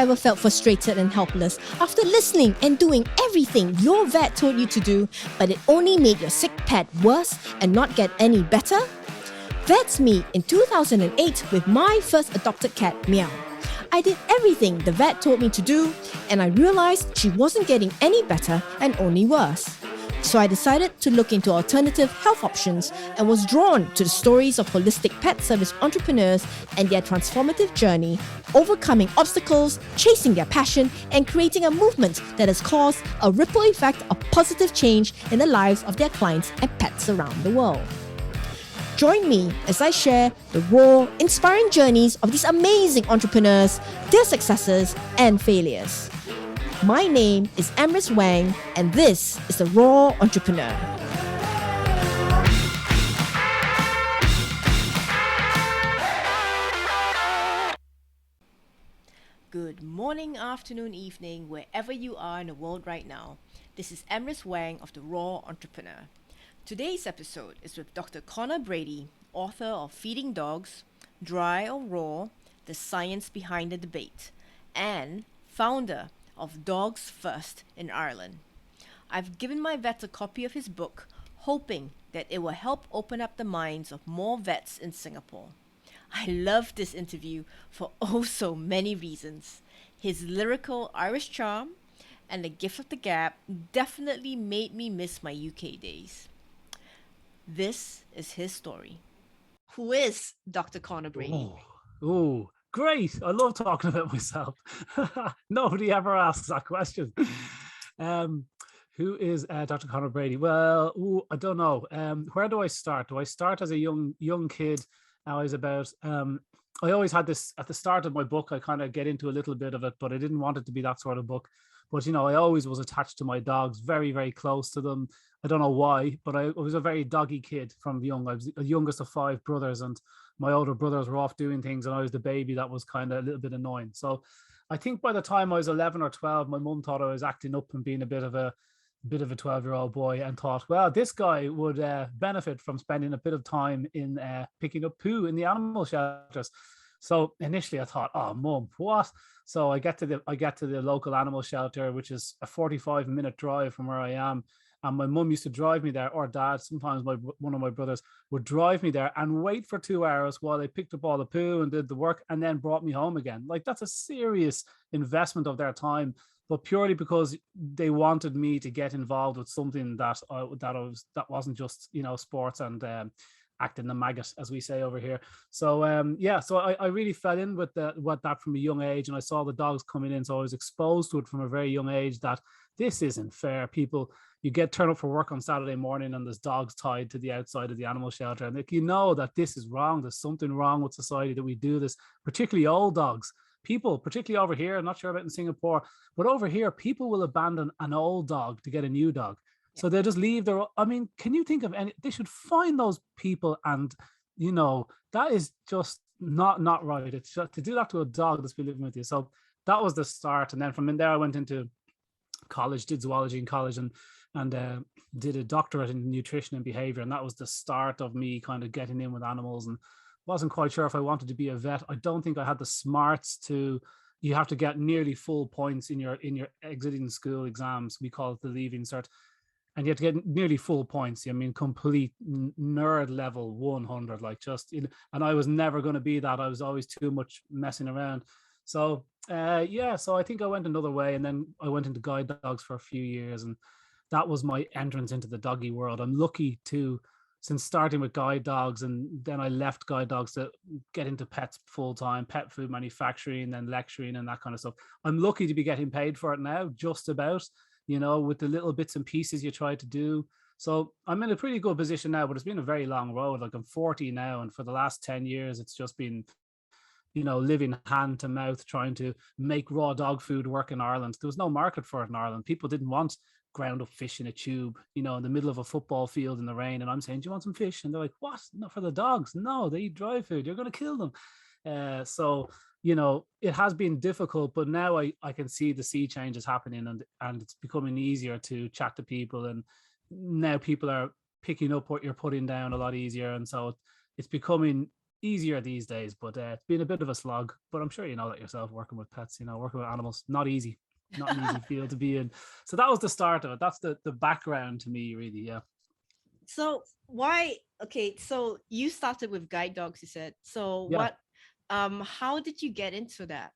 ever felt frustrated and helpless after listening and doing everything your vet told you to do, but it only made your sick pet worse and not get any better? That's me in 2008 with my first adopted cat, Meow. I did everything the vet told me to do, and I realized she wasn't getting any better and only worse. So I decided to look into alternative health options and was drawn to the stories of holistic pet service entrepreneurs and their transformative journey, overcoming obstacles, chasing their passion, and creating a movement that has caused a ripple effect of positive change in the lives of their clients and pets around the world. Join me as I share the raw, inspiring journeys of these amazing entrepreneurs, their successes and failures. My name is Amrys Wang, and this is The Raw Entrepreneur. Good morning, afternoon, evening, wherever you are in the world right now. This is Amrys Wang of The Raw Entrepreneur. Today's episode is with Dr. Conor Brady, author of Feeding Dogs, Dry or Raw, The Science Behind the Debate, and founder of Dogs First in Ireland. I've given my vets a copy of his book, hoping that it will help open up the minds of more vets in Singapore. I love this interview for oh so many reasons. His lyrical Irish charm and the gift of the gab definitely made me miss my UK days. This is his story. Who is Dr. Conor Brady? Oh, great. I love talking about myself. Nobody ever asks that question. Who is Dr. Conor Brady? Well, I don't know. Where do I start? Do I start as a young kid? I was about, I always had this at the start of my book. I kind of get into a little bit of it, but I didn't want it to be that sort of book. But, I always was attached to my dogs, very, very close to them. I don't know why, but I was a very doggy kid from young. I was the youngest of 5 brothers, and my older brothers were off doing things, and I was the baby that was kind of a little bit annoying. So I think by the time I was 11 or 12, my mum thought I was acting up and being a bit of a 12-year-old boy, and thought, well, this guy would benefit from spending a bit of time in picking up poo in the animal shelters. So initially I thought, oh, mum, what? So I get to the local animal shelter, which is a 45-minute drive from where I am. And my mum used to drive me there, or dad, sometimes one of my brothers would drive me there and wait for 2 hours while they picked up all the poo and did the work and then brought me home again. Like, that's a serious investment of their time, but purely because they wanted me to get involved with something that wasn't just, sports and acting the maggot, as we say over here. So I really fell in with that from a young age, and I saw the dogs coming in, so I was exposed to it from a very young age that this isn't fair. People, you turn up for work on Saturday morning and there's dogs tied to the outside of the animal shelter, and that this is wrong. There's something wrong with society that we do this, particularly old dogs. People, particularly over here, I'm not sure about in Singapore, but over here, people will abandon an old dog to get a new dog. So they just leave can you think of any? They should find those people, and that is just not right. It's just to do that to a dog that's been living with you. So that was the start, and then from in there I went into college, did zoology in college, and did a doctorate in nutrition and behavior, and that was the start of me kind of getting in with animals, and wasn't quite sure if I wanted to be a vet. I don't think I had the smarts to. You have to get nearly full points in your exiting school exams. We call it the leaving cert. And you have to get nearly full points. I mean, complete nerd level 100, and I was never going to be that. I was always too much messing around. So, so I think I went another way, and then I went into guide dogs for a few years, and that was my entrance into the doggy world. I'm lucky to, since starting with guide dogs, and then I left guide dogs to get into pets full time, pet food manufacturing and lecturing and that kind of stuff. I'm lucky to be getting paid for it now, just about. With the little bits and pieces you try to do. So I'm in a pretty good position now, but it's been a very long road. Like, I'm 40 now, and for the last 10 years, it's just been, living hand to mouth, trying to make raw dog food work in Ireland. There was no market for it in Ireland. People didn't want ground up fish in a tube, in the middle of a football field in the rain. And I'm saying, do you want some fish? And they're like, what? Not for the dogs. No, they eat dry food. You're going to kill them. It has been difficult, but now I can see the sea changes happening, and it's becoming easier to chat to people, and now people are picking up what you're putting down a lot easier. And so it's becoming easier these days, but it's been a bit of a slog. But I'm sure you know that yourself, working with pets, working with animals, not easy, not an easy field to be in. So that was the start of it. That's the background to me, really. Yeah. So why? Okay, so you started with guide dogs, you said. So Yeah. how did you get into that?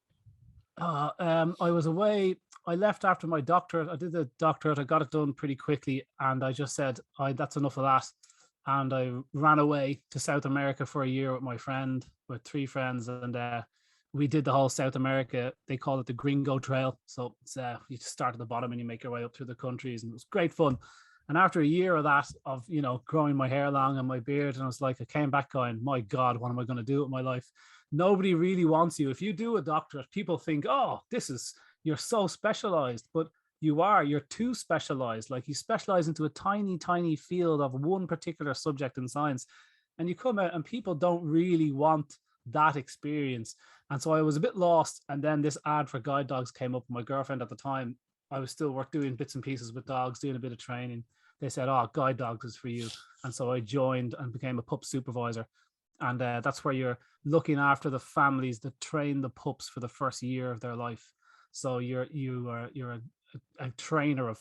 I was away. I left after my doctorate. I did the doctorate. I got it done pretty quickly, and I just said, "That's enough of that." And I ran away to South America for a year with my friend, with 3 friends, and we did the whole South America. They call it the Gringo Trail. So it's you just start at the bottom and you make your way up through the countries, and it was great fun. And after a year of that, of growing my hair long and my beard, and I was like, I came back going, my God, what am I going to do with my life? Nobody really wants you. If you do a doctorate, people think, oh, you're so specialized, but you're too specialized. Like, you specialize into a tiny, tiny field of one particular subject in science, and you come out and people don't really want that experience. And so I was a bit lost. And then this ad for guide dogs came up. My girlfriend at the time, I was still doing bits and pieces with dogs, doing a bit of training. They said, oh, guide dogs is for you. And so I joined and became a pup supervisor. And that's where you're looking after the families that train the pups for the first year of their life. So you're a trainer of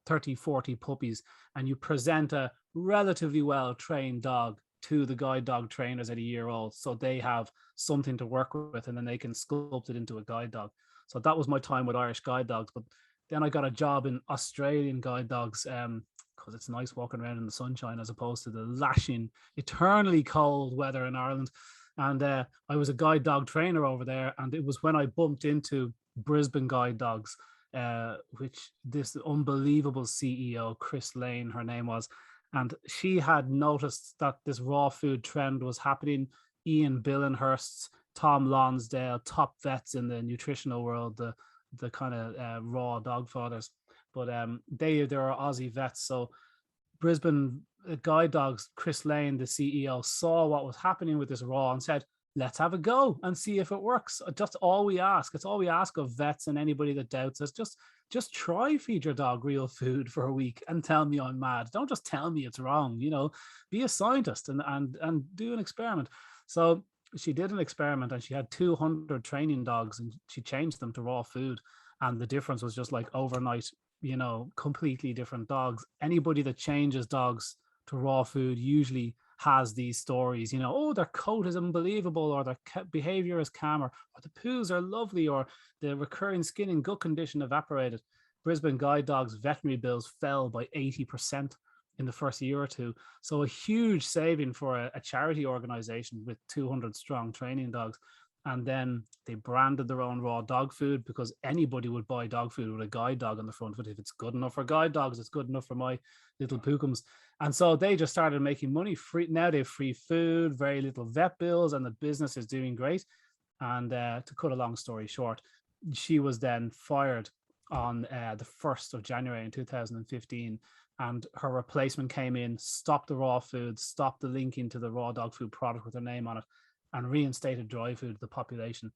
30, 40 puppies, and you present a relatively well-trained dog to the guide dog trainers at a year old. So they have something to work with, and then they can sculpt it into a guide dog. So that was my time with Irish guide dogs. But then I got a job in Australian guide dogs, because it's nice walking around in the sunshine as opposed to the lashing, eternally cold weather in Ireland. And I was a guide dog trainer over there. And it was when I bumped into Brisbane Guide Dogs, which this unbelievable CEO, Chris Lane, her name was, and she had noticed that this raw food trend was happening. Ian Billinghurst, Tom Lonsdale, top vets in the nutritional world, the kind of raw dog fathers. But they are Aussie vets. So Brisbane Guide Dogs, Chris Lane, the CEO, saw what was happening with this raw and said, let's have a go and see if it works. That's all we ask. It's all we ask of vets and anybody that doubts us. Just try feed your dog real food for a week and tell me I'm mad. Don't just tell me it's wrong. Be a scientist and do an experiment. So she did an experiment, and she had 200 training dogs, and she changed them to raw food. And the difference was just like overnight, completely different dogs. Anybody that changes dogs to raw food usually has these stories, oh, their coat is unbelievable, or their behavior is calmer, or the poos are lovely, or the recurring skin and gut condition evaporated. Brisbane Guide Dogs veterinary bills fell by 80% in the first year or two. So a huge saving for a charity organization with 200 strong training dogs. And then they branded their own raw dog food, because anybody would buy dog food with a guide dog on the front. But if it's good enough for guide dogs, it's good enough for my little pookums. And so they just started making money. Now they have free food, very little vet bills, and the business is doing great. And to cut a long story short, she was then fired on the 1st of January in 2015. And her replacement came in, stopped the raw food, stopped the linking to the raw dog food product with her name on it, and reinstated dry food to the population.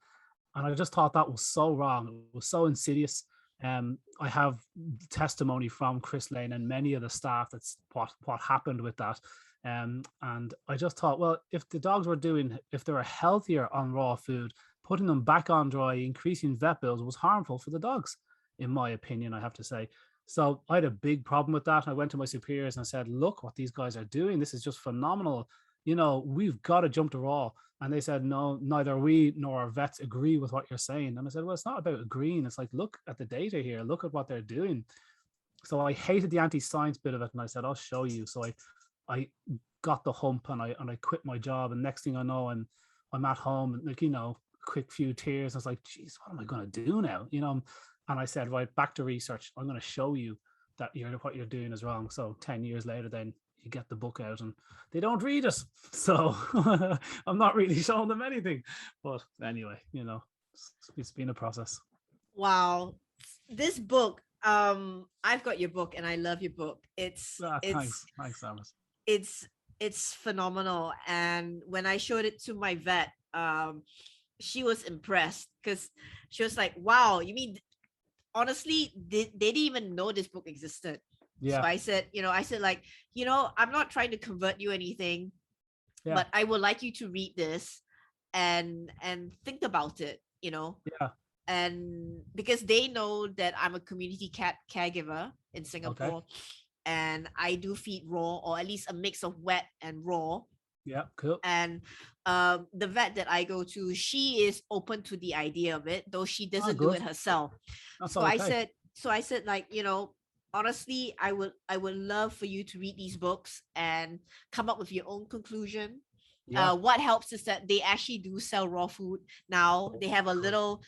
And I just thought that was so wrong. It was so insidious. I have testimony from Chris Lane and many of the staff that's what happened with that. And I just thought, well, if the dogs if they were healthier on raw food, putting them back on dry, increasing vet bills was harmful for the dogs, in my opinion, I have to say. So I had a big problem with that. I went to my superiors and I said, look what these guys are doing. This is just phenomenal. We've got to jump to raw. And they said, no, neither we nor our vets agree with what you're saying. And I said, well, it's not about agreeing. It's like, look at the data here. Look at what they're doing. So I hated the anti-science bit of it. And I said, I'll show you. So I got the hump and I quit my job. And next thing I know, I'm at home and quick few tears. I was like, geez, what am I going to do now? And I said, right, back to research. I'm going to show you that what you're doing is wrong. So 10 years later, then you get the book out and they don't read it. So I'm not really showing them anything. But anyway, it's been a process. Wow. This book, I've got your book and I love your book. Thanks, Amrys. It's phenomenal. And when I showed it to my vet, she was impressed, because she was like, wow, you mean, honestly, they didn't even know this book existed. Yeah. So I said, I'm not trying to convert you anything. Yeah. But I would like you to read this and think about it, Yeah. and because they know that I'm a community cat caregiver in Okay. Singapore, and I do feed raw, or at least a mix of wet and raw. Yeah. Cool. And the vet that I go to, she is open to the idea of it, though she Oh, doesn't do good. it herself. That's So I okay. said, like, honestly, I would love for you to read these books and come up with your own conclusion. Yeah. What helps is that they actually do sell raw food now. They have a Good. little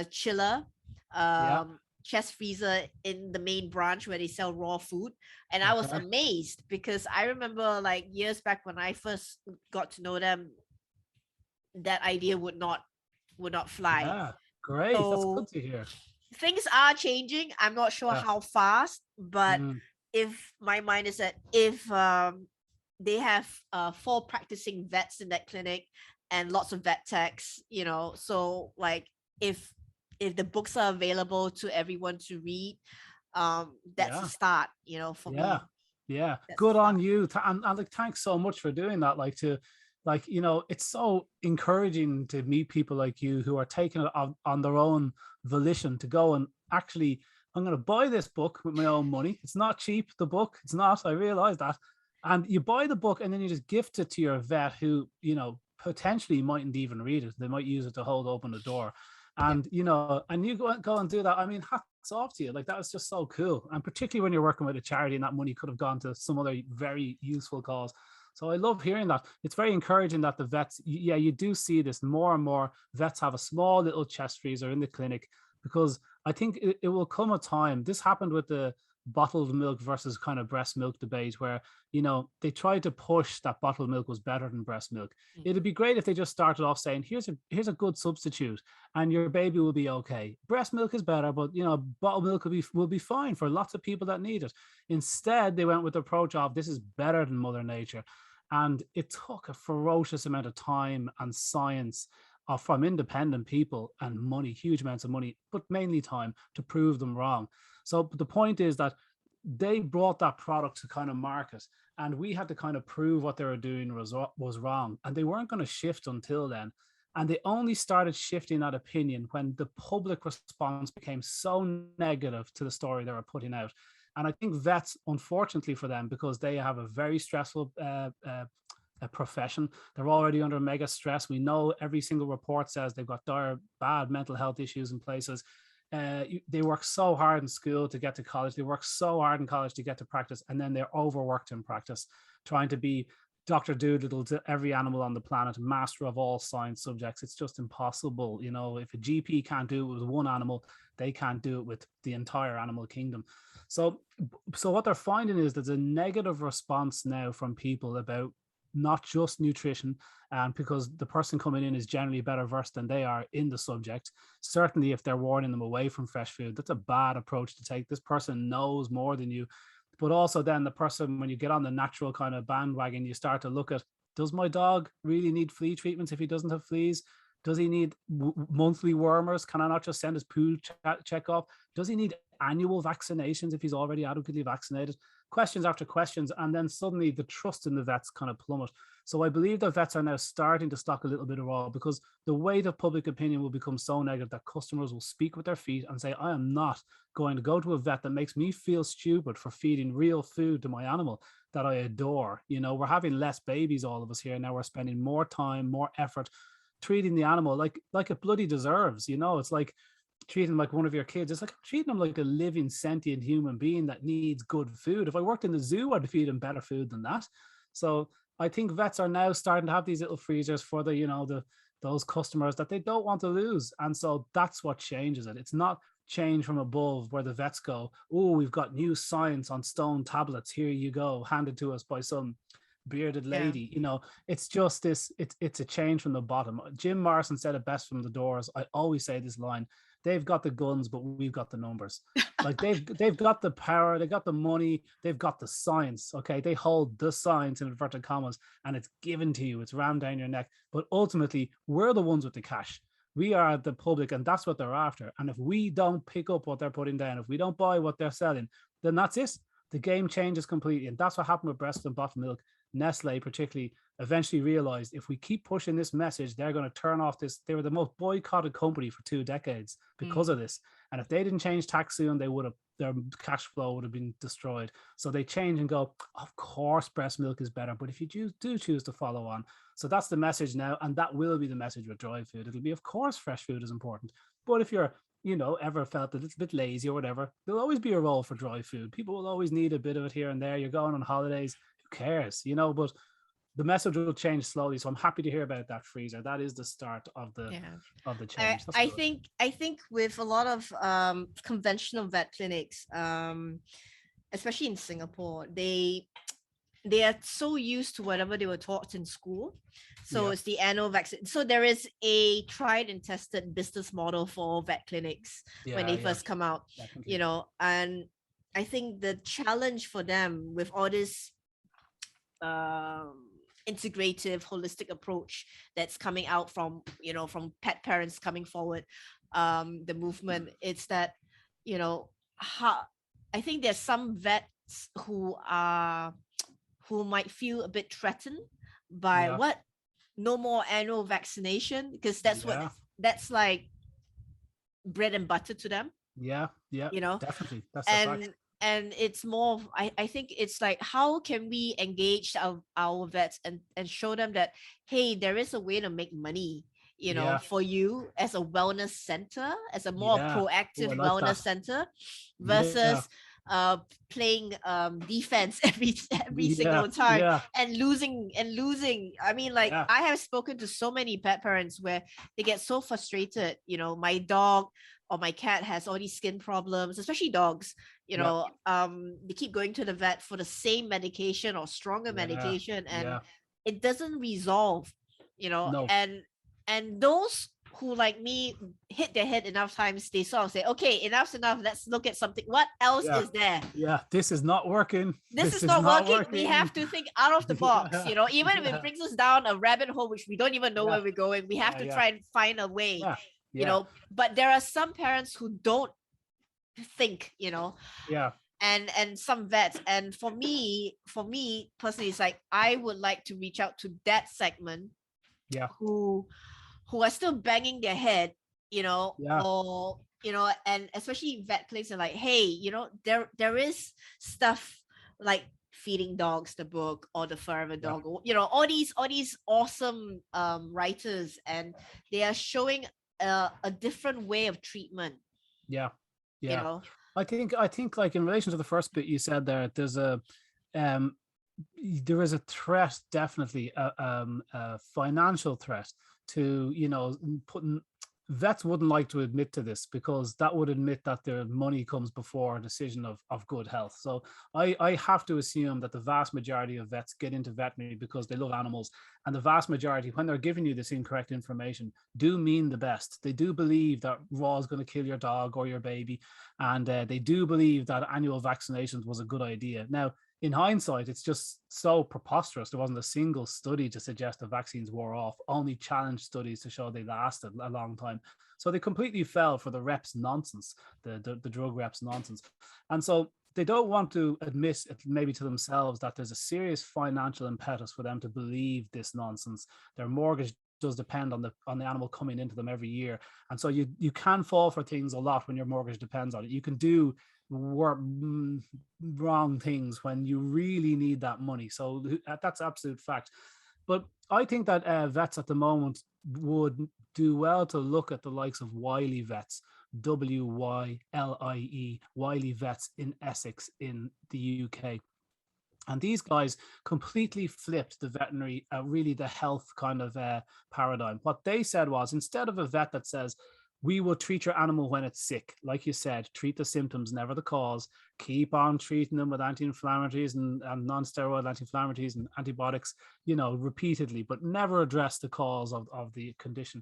chiller, Yeah. chest freezer in the main branch where they sell raw food. And I was Okay. amazed because I remember, like, years back when I first got to know them, that idea would not fly. Yeah. Great. That's good So to hear. things are changing. I'm not sure Yeah. how fast, but Mm, if my mind is that if they have 4 practicing vets in that clinic and lots of vet techs, so like if the books are available to everyone to read, that's a yeah. start, for Yeah. me. Yeah. That's a Good on start. you. And like, thanks so much for doing that. Like, it's so encouraging to meet people like you who are taking it on their own volition to go and actually, I'm going to buy this book with my own money. It's not cheap, the book. It's not. I realize that. And you buy the book and then you just gift it to your vet who, potentially mightn't even read it. They might use it to hold open the door. Yeah. And, and you go and do that. I mean, hats off to you. Like, that was just so cool. And particularly when you're working with a charity and that money could have gone to some other very useful cause. So I love hearing that. It's very encouraging that the vets, yeah, you do see this more and more. Vets have a small little chest freezer in the clinic because I think it will come a time. This happened with the bottled milk versus kind of breast milk debate where, they tried to push that bottled milk was better than breast milk. Mm. It'd be great if they just started off saying, here's a good substitute and your baby will be okay. Breast milk is better, but bottled milk will be fine for lots of people that need it. Instead, they went with the approach of this is better than Mother Nature. And it took a ferocious amount of time and science from independent people and money, huge amounts of money, but mainly time to prove them wrong. So the point is that they brought that product to kind of market and we had to kind of prove what they were doing was wrong. And they weren't going to shift until then. And they only started shifting that opinion when the public response became so negative to the story they were putting out. And I think vets, unfortunately for them, because they have a very stressful profession, they're already under mega stress. We know every single report says they've got bad mental health issues in places. They work so hard in school to get to college. They work so hard in college to get to practice. And then they're overworked in practice, trying to be Dr. Doolittle to every animal on the planet, master of all science subjects. It's just impossible. If a GP can't do it with one animal, they can't do it with the entire animal kingdom. So what they're finding is there's a negative response now from people about not just nutrition, and because the person coming in is generally better versed than they are in the subject. Certainly if they're warning them away from fresh food, that's a bad approach to take. This person knows more than you. But also then the person, when you get on the natural kind of bandwagon, you start to look at, does my dog really need flea treatments if he doesn't have fleas? Does he need monthly wormers? Can I not just send his poo check off? Does he need annual vaccinations if he's already adequately vaccinated? Questions after questions. And then suddenly the trust in the vets kind of plummet. So I believe the vets are now starting to stock a little bit of raw because the weight of public opinion will become so negative that customers will speak with their feet and say, I am not going to go to a vet that makes me feel stupid for feeding real food to my animal that I adore. We're having less babies, all of us here. Now we're spending more time, more effort treating the animal like it bloody deserves. It's like treating like one of your kids. It's like treating them like a living sentient human being that needs good food. If I worked in the zoo, I'd feed them better food than that. So I think vets are now starting to have these little freezers for those customers that they don't want to lose. And so that's what changes it. It's not change from above where the vets go, oh, we've got new science on stone tablets. Here you go, handed to us by some bearded lady. It's just this, it's a change from the bottom. Jim Morrison said it best from the Doors. I always say this line: they've got the guns, but we've got the numbers. Like they've got the power, they got the money, they've got the science. Okay, they hold the science in inverted commas, and it's given to you. It's rammed down your neck. But ultimately, we're the ones with the cash. We are the public, and that's what they're after. And if we don't pick up what they're putting down, if we don't buy what they're selling, then that's it. The game changes completely, and that's what happened with breast and bottled milk. Nestle particularly eventually realized if we keep pushing this message, they're going to turn off this. They were the most boycotted company for 2 decades because of this. And if they didn't change tax soon, they would have, their cash flow would have been destroyed. So they change and go, of course, breast milk is better. But if you do choose to follow on, so that's the message now. And that will be the message with dry food. It'll be, of course, fresh food is important. But if you're, you know, ever felt a little bit lazy or whatever, there'll always be a role for dry food. People will always need a bit of it here and there. You're going on holidays, who cares, you know, but the message will change slowly. So I'm happy to hear about that freezer. That is the start of the change. I think with a lot of conventional vet clinics, especially in Singapore, they are so used to whatever they were taught in school. So it's the annual vaccine. So there is a tried and tested business model for vet clinics when they first come out, you know, and I think the challenge for them with all this integrative, holistic approach that's coming out from, you know, from pet parents coming forward, the movement, it's that, you know, I think there's some vets who might feel a bit threatened by no more annual vaccination, because that's like bread and butter to them. You know, definitely. That's a fact. And it's more, I think it's like, how can we engage our vets and show them that, hey, there is a way to make money, you know, for you as a wellness center, as a more proactive wellness center versus playing defense every single time and losing. I mean, like, I have spoken to so many pet parents where they get so frustrated, you know, my dog or my cat has all these skin problems, especially dogs, you know, they keep going to the vet for the same medication or stronger medication, and it doesn't resolve, you know. And those who, like me, hit their head enough times, they sort of say, okay, enough's enough, let's look at something. What else is there? This is not working. This is not working. We have to think out of the box, you know, even if it brings us down a rabbit hole which we don't even know where we're going, we have to try and find a way. You know, but there are some parents who don't think, you know, and some vets, and for me personally, it's like, I would like to reach out to that segment who are still banging their head, you know, or, you know, and especially vet clinics are like, hey, you know, there is stuff like Feeding Dogs, the book, or The Forever Dog, or, you know, all these awesome writers, and they are showing a different way of treatment. You know, I think like in relation to the first bit you said there, there is a threat, definitely a financial threat to, you know, putting. Vets wouldn't like to admit to this, because that would admit that their money comes before a decision of good health. So I have to assume that the vast majority of vets get into veterinary because they love animals, and the vast majority, when they're giving you this incorrect information, do mean the best. They do believe that raw is going to kill your dog or your baby, and they do believe that annual vaccinations was a good idea. Now, in hindsight, it's just so preposterous. There wasn't a single study to suggest the vaccines wore off, only challenge studies to show they lasted a long time. So they completely fell for the reps nonsense, the drug reps nonsense. And so they don't want to admit, maybe to themselves, that there's a serious financial impetus for them to believe this nonsense. Their mortgage does depend on the animal coming into them every year. And so you can fall for things a lot when your mortgage depends on it. You can do wrong things when you really need that money. So that's absolute fact. But I think that vets at the moment would do well to look at the likes of Wiley Vets, WYLIE, Wiley Vets in Essex in the UK. And these guys completely flipped the veterinary, really the health kind of paradigm. What they said was, instead of a vet that says, we will treat your animal when it's sick, like you said, treat the symptoms, never the cause, keep on treating them with anti-inflammatories and non-steroidal anti-inflammatories and antibiotics, you know, repeatedly, but never address the cause of the condition.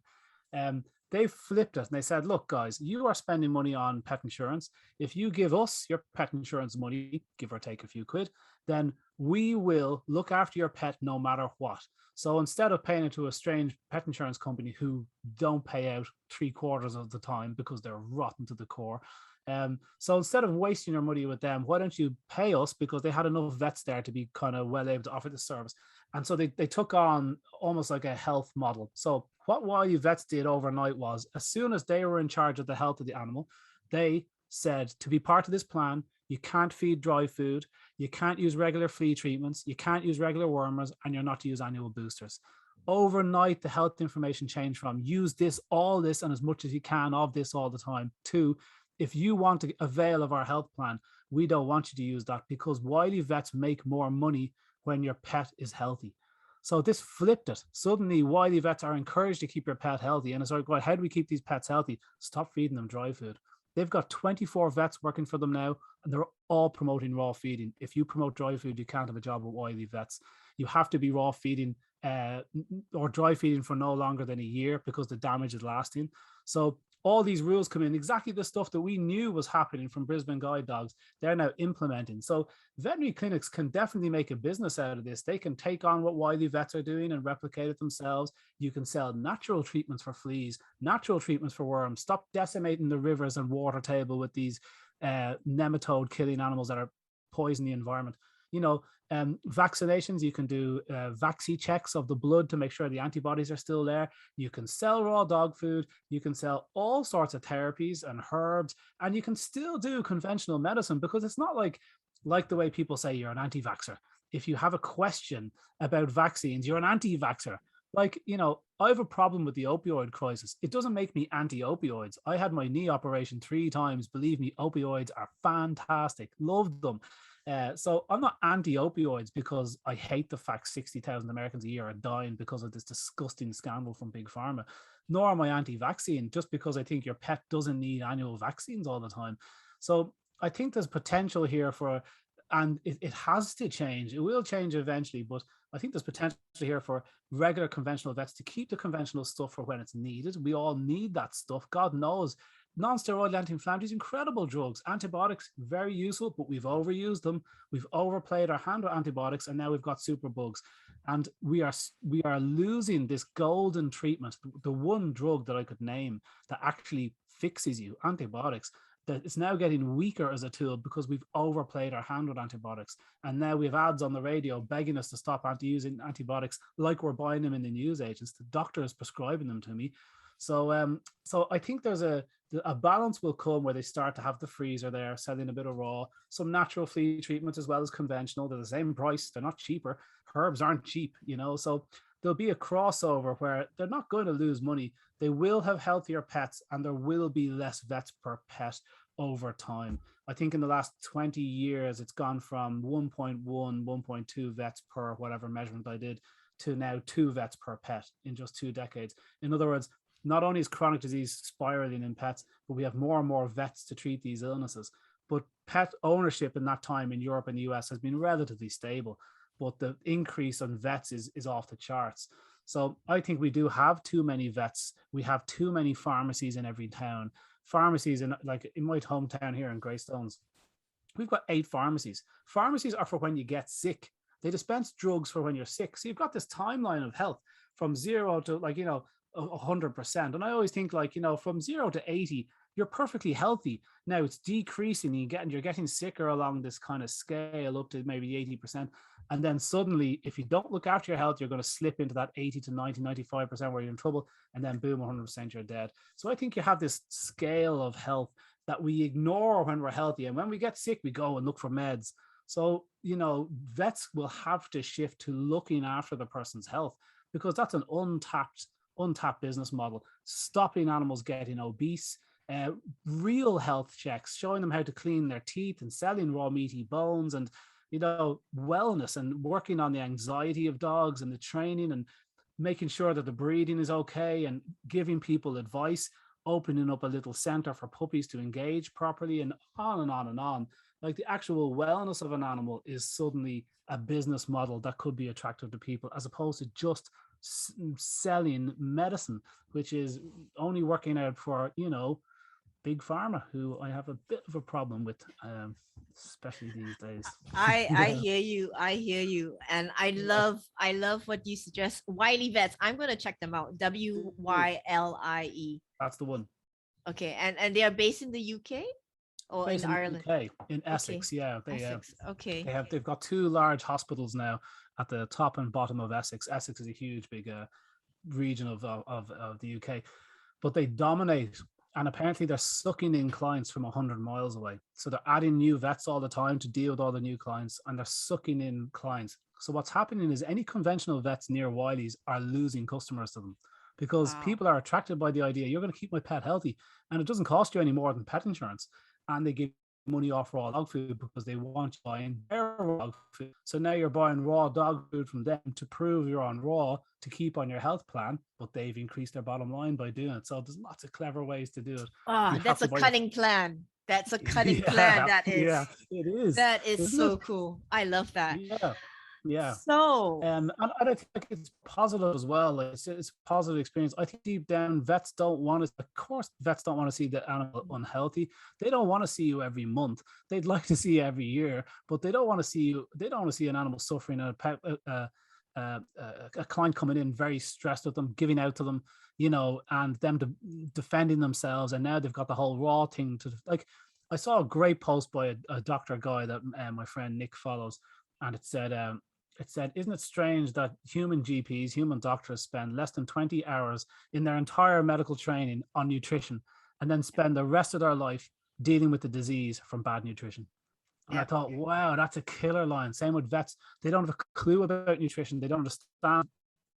They flipped it and they said, look, guys, you are spending money on pet insurance. If you give us your pet insurance money, give or take a few quid, then we will look after your pet no matter what. So instead of paying it to a strange pet insurance company who don't pay out 3/4 of the time because they're rotten to the core, So instead of wasting your money with them, why don't you pay us, because they had enough vets there to be kind of well able to offer this service. And so they took on almost like a health model. So what Wiley Vets did overnight was, as soon as they were in charge of the health of the animal, they said, to be part of this plan, you can't feed dry food, you can't use regular flea treatments, you can't use regular wormers, and you're not to use annual boosters. Overnight, the health information changed from use this, all this, and as much as you can of this all the time, to if you want to avail of our health plan, we don't want you to use that, because Wiley Vets make more money when your pet is healthy. So this flipped it. Suddenly, Wiley Vets are encouraged to keep your pet healthy. And it's like, well, how do we keep these pets healthy? Stop feeding them dry food. They've got 24 vets working for them now, and they're all promoting raw feeding. If you promote dry food, you can't have a job with Wiley Vets. You have to be raw feeding or dry feeding for no longer than a year, because the damage is lasting. So all these rules come in, exactly the stuff that we knew was happening from Brisbane guide dogs, they're now implementing. So veterinary clinics can definitely make a business out of this. They can take on what Wiley Vets are doing and replicate it themselves. You can sell natural treatments for fleas, natural treatments for worms. Stop decimating the rivers and water table with these nematode killing animals that are poisoning the environment. Vaccinations, you can do vaccine checks of the blood to make sure the antibodies are still there. You can sell raw dog food. You can sell all sorts of therapies and herbs, and you can still do conventional medicine, because it's not like the way people say you're an anti-vaxxer. If you have a question about vaccines, you're an anti-vaxxer. I have a problem with the opioid crisis. It doesn't make me anti-opioids. I had my knee operation 3 times. Believe me, opioids are fantastic. Loved them. So I'm not anti-opioids because I hate the fact 60,000 Americans a year are dying because of this disgusting scandal from Big Pharma. Nor am I anti-vaccine just because I think your pet doesn't need annual vaccines all the time. So I think there's potential here for, and it has to change. It will change eventually, but I think there's potential here for regular conventional vets to keep the conventional stuff for when it's needed. We all need that stuff. God knows. Non-steroidal anti-inflammatories, incredible drugs. Antibiotics, very useful, but we've overused them. We've overplayed our hand with antibiotics, and now we've got super bugs. And we are losing this golden treatment, the one drug that I could name that actually fixes you, antibiotics, that it's now getting weaker as a tool because we've overplayed our hand with antibiotics. And now we have ads on the radio begging us to stop using antibiotics like we're buying them in the newsagents. The doctor is prescribing them to me. So I think there's a balance will come where they start to have the freezer there, selling a bit of raw, some natural flea treatments as well as conventional. They're the same price. They're not cheaper. Herbs aren't cheap, So there'll be a crossover where they're not going to lose money. They will have healthier pets, and there will be less vets per pet over time. I think in the last 20 years, it's gone from 1.1, 1.2 vets per whatever measurement I did to now 2 vets per pet in just 2 decades. In other words, not only is chronic disease spiraling in pets, but we have more and more vets to treat these illnesses. But pet ownership in that time in Europe and the US has been relatively stable, but the increase on vets is off the charts. So I think we do have too many vets. We have too many pharmacies in every town. Pharmacies in my hometown here in Greystones, we've got 8 pharmacies. Pharmacies are for when you get sick. They dispense drugs for when you're sick. So you've got this timeline of health from 0 to 100%. And I always think from 0 to 80, you're perfectly healthy. Now it's decreasing, you're getting sicker along this kind of scale up to maybe 80%. And then suddenly, if you don't look after your health, you're going to slip into that 80 to 90, 95% where you're in trouble. And then boom, 100% you're dead. So I think you have this scale of health that we ignore when we're healthy. And when we get sick, we go and look for meds. So, vets will have to shift to looking after the person's health, because that's an untapped business model. Stopping animals getting obese, real health checks, showing them how to clean their teeth, and selling raw meaty bones, and wellness, and working on the anxiety of dogs and the training, and making sure that the breeding is okay, and giving people advice, opening up a little center for puppies to engage properly, and on and on and on. Like, the actual wellness of an animal is suddenly a business model that could be attractive to people, as opposed to just selling medicine, which is only working out for Big Pharma, who I have a bit of a problem with, especially these days. I hear you, and I love what you suggest. Wiley Vets, I'm gonna check them out. WYLIE. That's the one. Okay, and they are based in the UK. or in based in the Ireland? UK, in Okay, Essex. Yeah, Essex. Okay. they've got two large hospitals now at the top and bottom of Essex. Essex is a huge, big region of the UK, but they dominate. And apparently they're sucking in clients from 100 miles away. So they're adding new vets all the time to deal with all the new clients, and they're sucking in clients. So what's happening is any conventional vets near Wiley's are losing customers to them, because Wow. people are attracted by the idea, you're going to keep my pet healthy and it doesn't cost you any more than pet insurance. And they give money off raw dog food because they want you buying their raw dog food. So now you're buying raw dog food from them to prove you're on raw to keep on your health plan, but they've increased their bottom line by doing it. So there's lots of clever ways to do it. Ah, You have that's to a buy cunning plan. That's a cunning plan. That is. yeah, it is. That is Isn't so it? cool. I love that. Yeah, yeah. So, And I think it's positive as well. Like, it's a positive experience. I think deep down, vets don't want to. Of course, vets don't want to see the animal unhealthy. They don't want to see you every month. They'd like to see you every year, but they don't want to see you. They don't want to see an animal suffering. A client coming in very stressed with them, giving out to them, and them defending themselves. And now they've got the whole raw thing to like. I saw a great post by a doctor guy that my friend Nick follows, and it said, isn't it strange that human GPs, human doctors spend less than 20 hours in their entire medical training on nutrition and then spend the rest of their life dealing with the disease from bad nutrition? And I thought, wow, that's a killer line. Same with vets. They don't have a clue about nutrition. They don't understand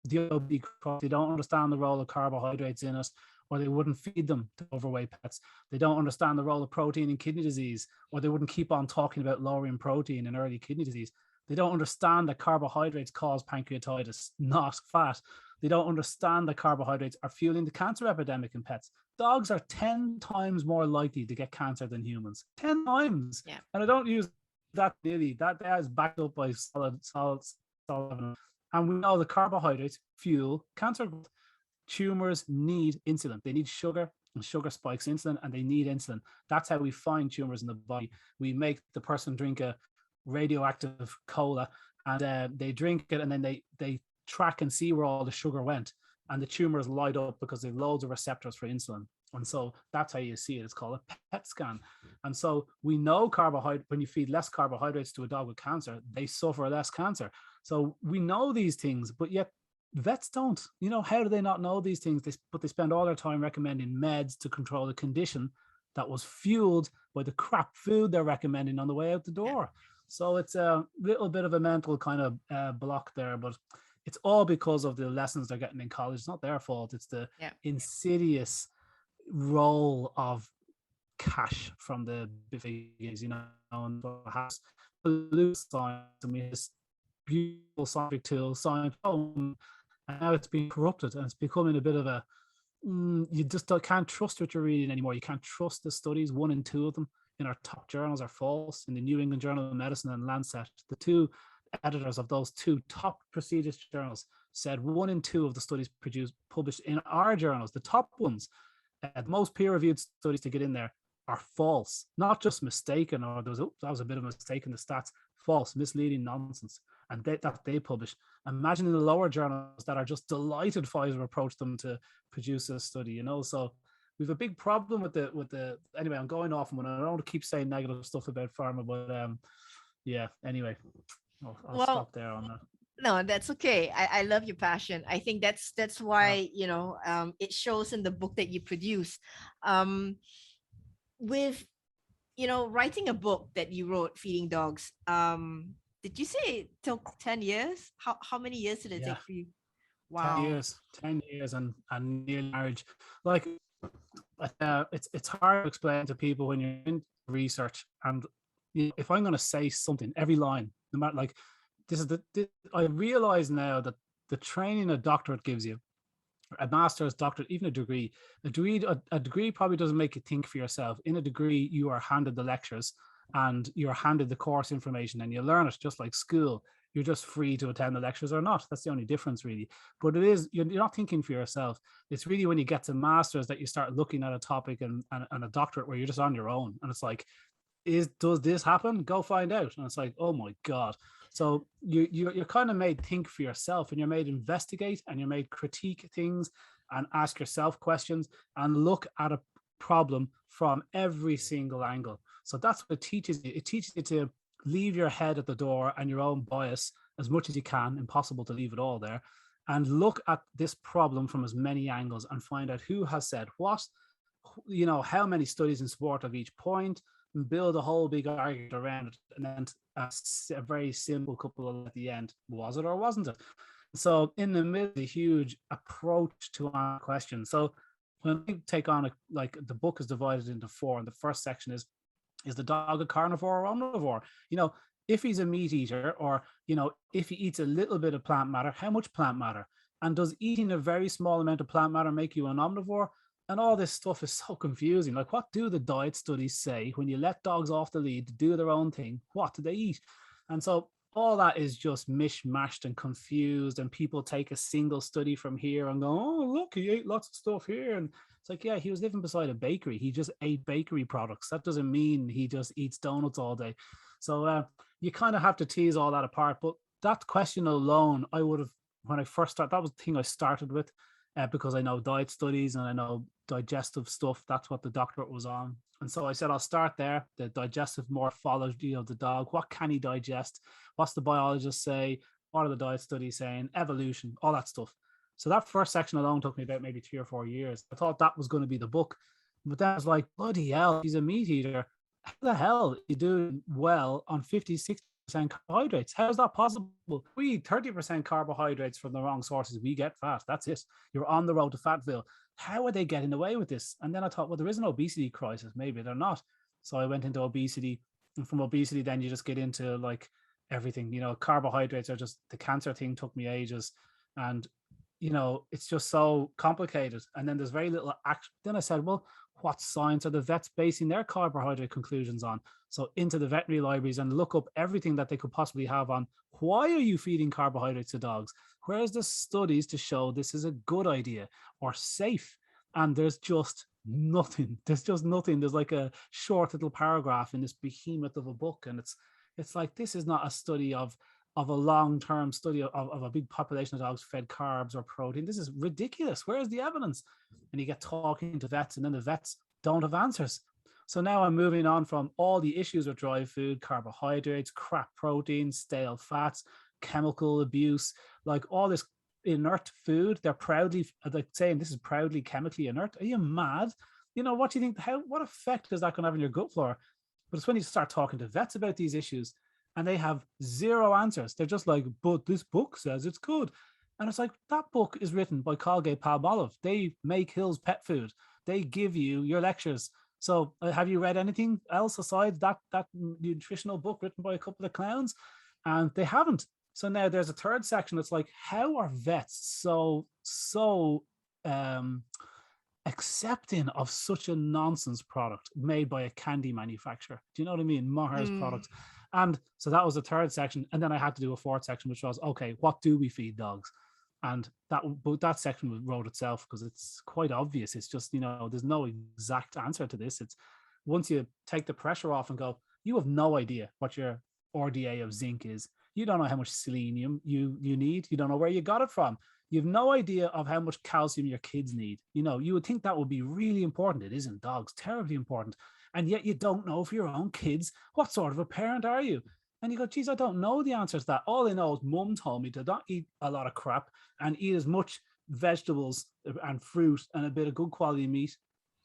the OB crop. They don't understand the role of carbohydrates in it, or they wouldn't feed them to overweight pets. They don't understand the role of protein in kidney disease, or they wouldn't keep on talking about lowering protein in early kidney disease. They don't understand that carbohydrates cause pancreatitis, not fat. They don't understand that carbohydrates are fueling the cancer epidemic in pets. Dogs are 10 times more likely to get cancer than humans. 10 times. Yeah. And I don't use that daily. That is backed up by solid. And we know the carbohydrates fuel cancer growth. Tumors need insulin. They need sugar, and sugar spikes insulin, and they need insulin. That's how we find tumors in the body. We make the person drink a radioactive cola, and they drink it, and then they track and see where all the sugar went, and the tumors light up because they have loads of receptors for insulin. And so that's how you see it. It's called a PET scan. And so we know when you feed less carbohydrates to a dog with cancer, they suffer less cancer. So we know these things, but yet vets don't. How do they not know these things? But they spend all their time recommending meds to control the condition that was fueled by the crap food they're recommending on the way out the door. So it's a little bit of a mental kind of block there, but it's all because of the lessons they're getting in college. It's not their fault. It's the insidious role of cash from the figures, and has loose science, and we have this beautiful scientific tool, science, and now it's being corrupted, and it's becoming a bit of a you just can't trust what you're reading anymore. You can't trust the studies. 1 and 2 of them in our top journals are false. In the New England Journal of Medicine and Lancet, the 2 editors of those 2 top prestigious journals said 1 and 2 of the studies published in our journals, the top ones, the most peer-reviewed studies to get in there, are false. Not just mistaken, or that was a bit of a mistake in the stats. False, misleading nonsense. And that they publish. Imagine in the lower journals that are just delighted Pfizer approached them to produce a study, So we have a big problem with the. Anyway, I'm going off, and I don't want to keep saying negative stuff about pharma, but Anyway, I'll stop there on that. No, that's okay. I love your passion. I think that's why it shows in the book that you produce. With writing a book that you wrote, Feeding Dogs. Did you say it took 10 years? How many years did it take for you? Wow. 10 years and near marriage. Like it's hard to explain to people when you're in research, and if I'm going to say something, every line, no matter, like, this is I realize now that the training a doctorate gives you, a master's, doctorate, even a degree probably doesn't make you think for yourself. In a degree, you are handed the lectures and you're handed the course information, and you learn it just like school. You're just free to attend the lectures or not. That's the only difference, really. But you're not thinking for yourself. It's really when you get to masters that you start looking at a topic and a doctorate where you're just on your own, and it's like, does this happen? Go find out. And it's like, oh my God. So you're kind of made think for yourself, and you're made investigate, and you're made critique things and ask yourself questions and look at a problem from every single angle. So that's what it teaches you. It teaches you to leave your head at the door and your own bias as much as you can. Impossible to leave it all there, and look at this problem from as many angles and find out who has said what, how many studies in support of each point, and build a whole big argument around it, and then a very simple couple at the end. Was it or wasn't it? So in the middle, a huge approach to our question. So when we take on the book is divided into 4, and the first section is the dog a carnivore or omnivore? If he's a meat eater, or if he eats a little bit of plant matter, how much plant matter? And does eating a very small amount of plant matter make you an omnivore? And all this stuff is so confusing. Like, what do the diet studies say when you let dogs off the lead to do their own thing? What do they eat? And so all that is just mishmashed and confused, and people take a single study from here and go, oh, look, he ate lots of stuff here. And it's like, yeah, he was living beside a bakery. He just ate bakery products. That doesn't mean he just eats donuts all day. So you kind of have to tease all that apart. But that question alone, I would have, when I first started, that was the thing I started with, because I know diet studies and I know digestive stuff. That's what the doctorate was on. And so I said, I'll start there, the digestive morphology of the dog. What can he digest? What's the biologist say? What are the diet studies saying? Evolution, all that stuff. So that first section alone took me about maybe 3 or 4 years. I thought that was going to be the book. But then I was like, bloody hell, he's a meat eater. How the hell are you doing well on 50, 60% carbohydrates? How is that possible? We eat 30% carbohydrates from the wrong sources. We get fat. That's it. You're on the road to Fatville. How are they getting away with this? And then I thought, well, there is an obesity crisis. Maybe they're not. So I went into obesity. And from obesity, then you just get into like everything. Carbohydrates are just, the cancer thing took me ages. And, it's just so complicated. And then there's very little action. Then I said, well, what science are the vets basing their carbohydrate conclusions on? So into the veterinary libraries and look up everything that they could possibly have on why are you feeding carbohydrates to dogs? Where's the studies to show this is a good idea or safe? And there's just nothing. There's just nothing. There's like a short little paragraph in this behemoth of a book. And it's like, this is not a study of a long-term study of a big population of dogs fed carbs or protein. This is ridiculous. Where's the evidence? And you get talking to vets, and then the vets don't have answers. So now I'm moving on from all the issues with dry food, carbohydrates, crap proteins, stale fats, chemical abuse, like all this inert food. They're proudly like saying this is proudly chemically inert. Are you mad? What do you think? What effect is that going to have on your gut flora? But it's when you start talking to vets about these issues, and they have zero answers. They're just like, but this book says it's good. And it's like, that book is written by Colgate-Palmolive. They make Hill's pet food. They give you your lectures. So have you read anything else aside that nutritional book written by a couple of clowns? And they haven't. So now there's a third section that's like, how are vets so accepting of such a nonsense product made by a candy manufacturer? Do you know what I mean? Mars products. And so that was the third section. And then I had to do a fourth section, which was, okay, what do we feed dogs? And that section wrote itself because it's quite obvious. It's just, there's no exact answer to this. It's once you take the pressure off and go, you have no idea what your RDA of zinc is. You don't know how much selenium you need. You don't know where you got it from. You have no idea of how much calcium your kids need. You would think that would be really important. It isn't. Dogs, terribly important. And yet you don't know for your own kids, what sort of a parent are you? And you go, geez, I don't know the answers to that. All I know is mum told me to not eat a lot of crap and eat as much vegetables and fruit and a bit of good quality meat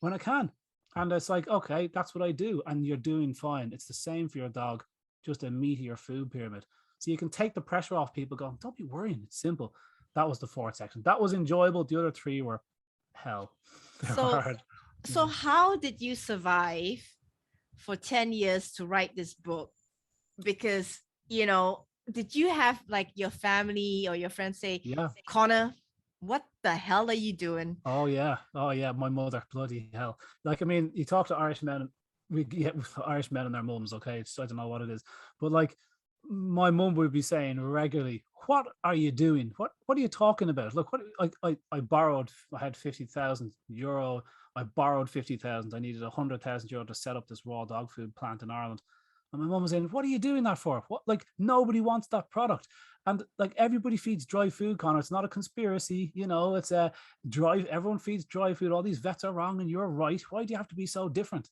when I can. And it's like, okay, that's what I do. And you're doing fine. It's the same for your dog, just a meatier food pyramid. So you can take the pressure off people going, don't be worrying. It's simple. That was the fourth section. That was enjoyable. The other 3 were hell. They're hard. So how did you survive for 10 years to write this book? Because, did you have like your family or your friends say, yeah, Connor, what the hell are you doing? Oh yeah. My mother, bloody hell. Like, I mean, you talk to Irish men, we get Irish men and their mums, okay? So I don't know what it is. But like, my mum would be saying regularly, what are you doing? What are you talking about? Look, I borrowed, I had 50,000 euro. I borrowed 50,000. I needed 100,000 euro to set up this raw dog food plant in Ireland. And my mum was saying, what are you doing that for? What, like, nobody wants that product. And like, everybody feeds dry food, Connor. It's not a conspiracy. It's everyone feeds dry food. All these vets are wrong and you're right. Why do you have to be so different?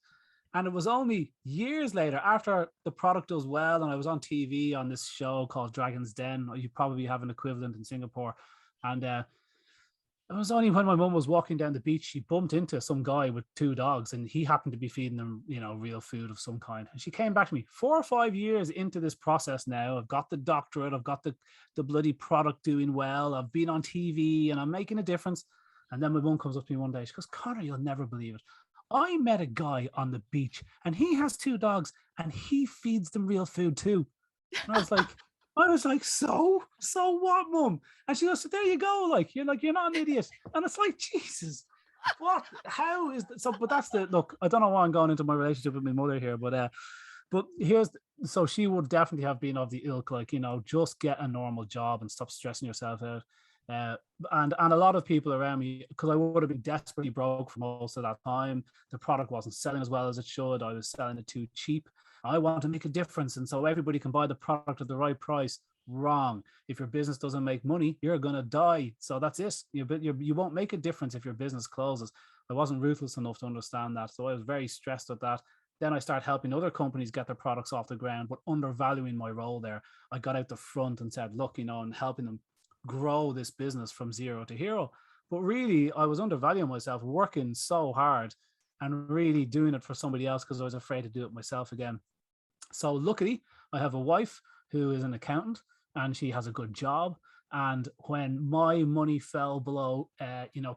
And it was only years later, after the product does well, and I was on TV on this show called Dragon's Den. You probably have an equivalent in Singapore. And it was only when my mum was walking down the beach, she bumped into some guy with 2 dogs, and he happened to be feeding them, real food of some kind. And she came back to me 4 or 5 years into this process now. I've got the doctorate, I've got the bloody product doing well, I've been on TV, and I'm making a difference. And then my mum comes up to me one day, she goes, Connor, you'll never believe it. I met a guy on the beach, and he has 2 dogs, and he feeds them real food too. And I was like, so what, mum? And she goes, so there you go. You're not an idiot. And it's like, Jesus, what? How is that? So, but that's look, I don't know why I'm going into my relationship with my mother here, but so she would definitely have been of the ilk, just get a normal job and stop stressing yourself out. And a lot of people around me, because I would have been desperately broke for most of that time. The product wasn't selling as well as it should. I was selling it too cheap. I want to make a difference, and so everybody can buy the product at the right price. Wrong. If your business doesn't make money, you're gonna die. So that's it. You won't make a difference if your business closes. I wasn't ruthless enough to understand that, so I was very stressed at that. Then I started helping other companies get their products off the ground, but undervaluing my role there. I got out the front and said, look, and helping them grow this business from zero to hero. But really, I was undervaluing myself, working so hard and really doing it for somebody else because I was afraid to do it myself again. So luckily, I have a wife who is an accountant, and she has a good job. And when my money fell below,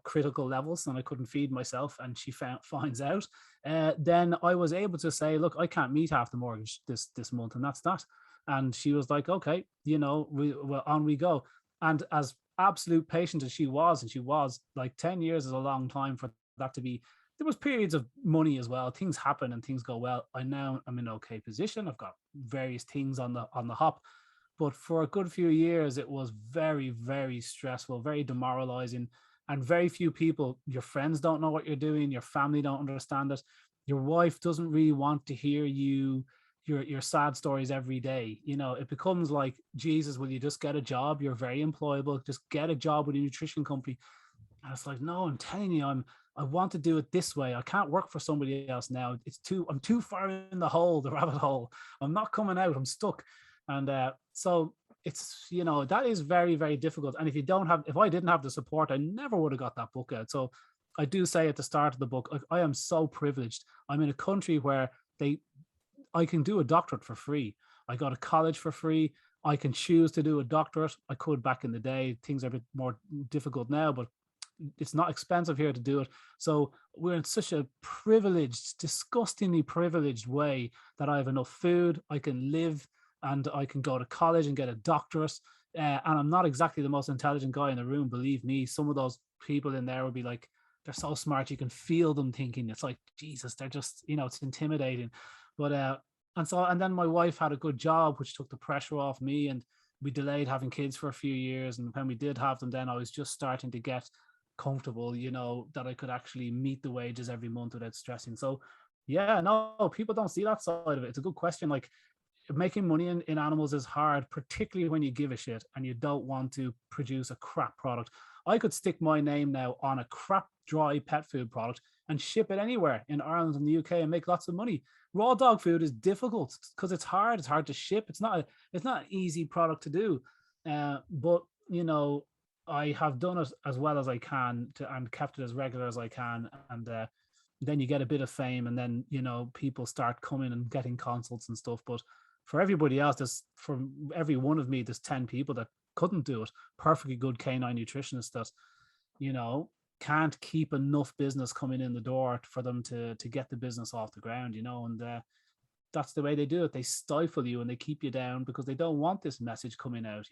critical levels, and I couldn't feed myself, and she finds out, then I was able to say, look, I can't meet half the mortgage this month, and that's that. And she was like, okay, on we go. And as absolute patient as she was, and she was, 10 years is a long time for that to be. There was periods of money as well. Things happen and things go well. I'm in an okay position. I've got various things on the hop, but for a good few years, it was very, very stressful, very demoralizing, and very few people. Your friends don't know what you're doing. Your family don't understand it. Your wife doesn't really want to hear your sad stories every day. It becomes like, Jesus, will you just get a job? You're very employable. Just get a job with a nutrition company. And it's like, no, I'm telling you, I want to do it this way. I can't work for somebody else now. I'm too far in the rabbit hole. I'm not coming out. I'm stuck. And so it's, that is very, very difficult. And if I didn't have the support, I never would have got that book out. So I do say at the start of the book, I am so privileged. I'm in a country where I can do a doctorate for free. I go to college for free. I can choose to do a doctorate. I could back in the day. Things are a bit more difficult now, but it's not expensive here to do it. So we're in such a privileged, disgustingly privileged way that I have enough food, I can live, and I can go to college and get a doctorate. And I'm not exactly the most intelligent guy in the room, believe me. Some of those people in there would be like, they're so smart, you can feel them thinking. It's like, Jesus, they're just, it's intimidating. But and then my wife had a good job, which took the pressure off me, and we delayed having kids for a few years. And when we did have them, then I was just starting to get comfortable, that I could actually meet the wages every month without stressing. So yeah, no, people don't see that side of it. It's a good question. Making money in animals is hard, particularly when you give a shit and you don't want to produce a crap product. I could stick my name now on a crap dry pet food product and ship it anywhere in Ireland and the UK and make lots of money. Raw dog food is difficult because it's hard to ship. It's not an easy product to do, but I have done it as well as I can and kept it as regular as I can. And then you get a bit of fame, and then, people start coming and getting consults and stuff. But for everybody else, for every one of me, there's 10 people that couldn't do it. Perfectly good canine nutritionists that, can't keep enough business coming in the door for them to get the business off the ground, and that's the way they do it. They stifle you and they keep you down because they don't want this message coming out,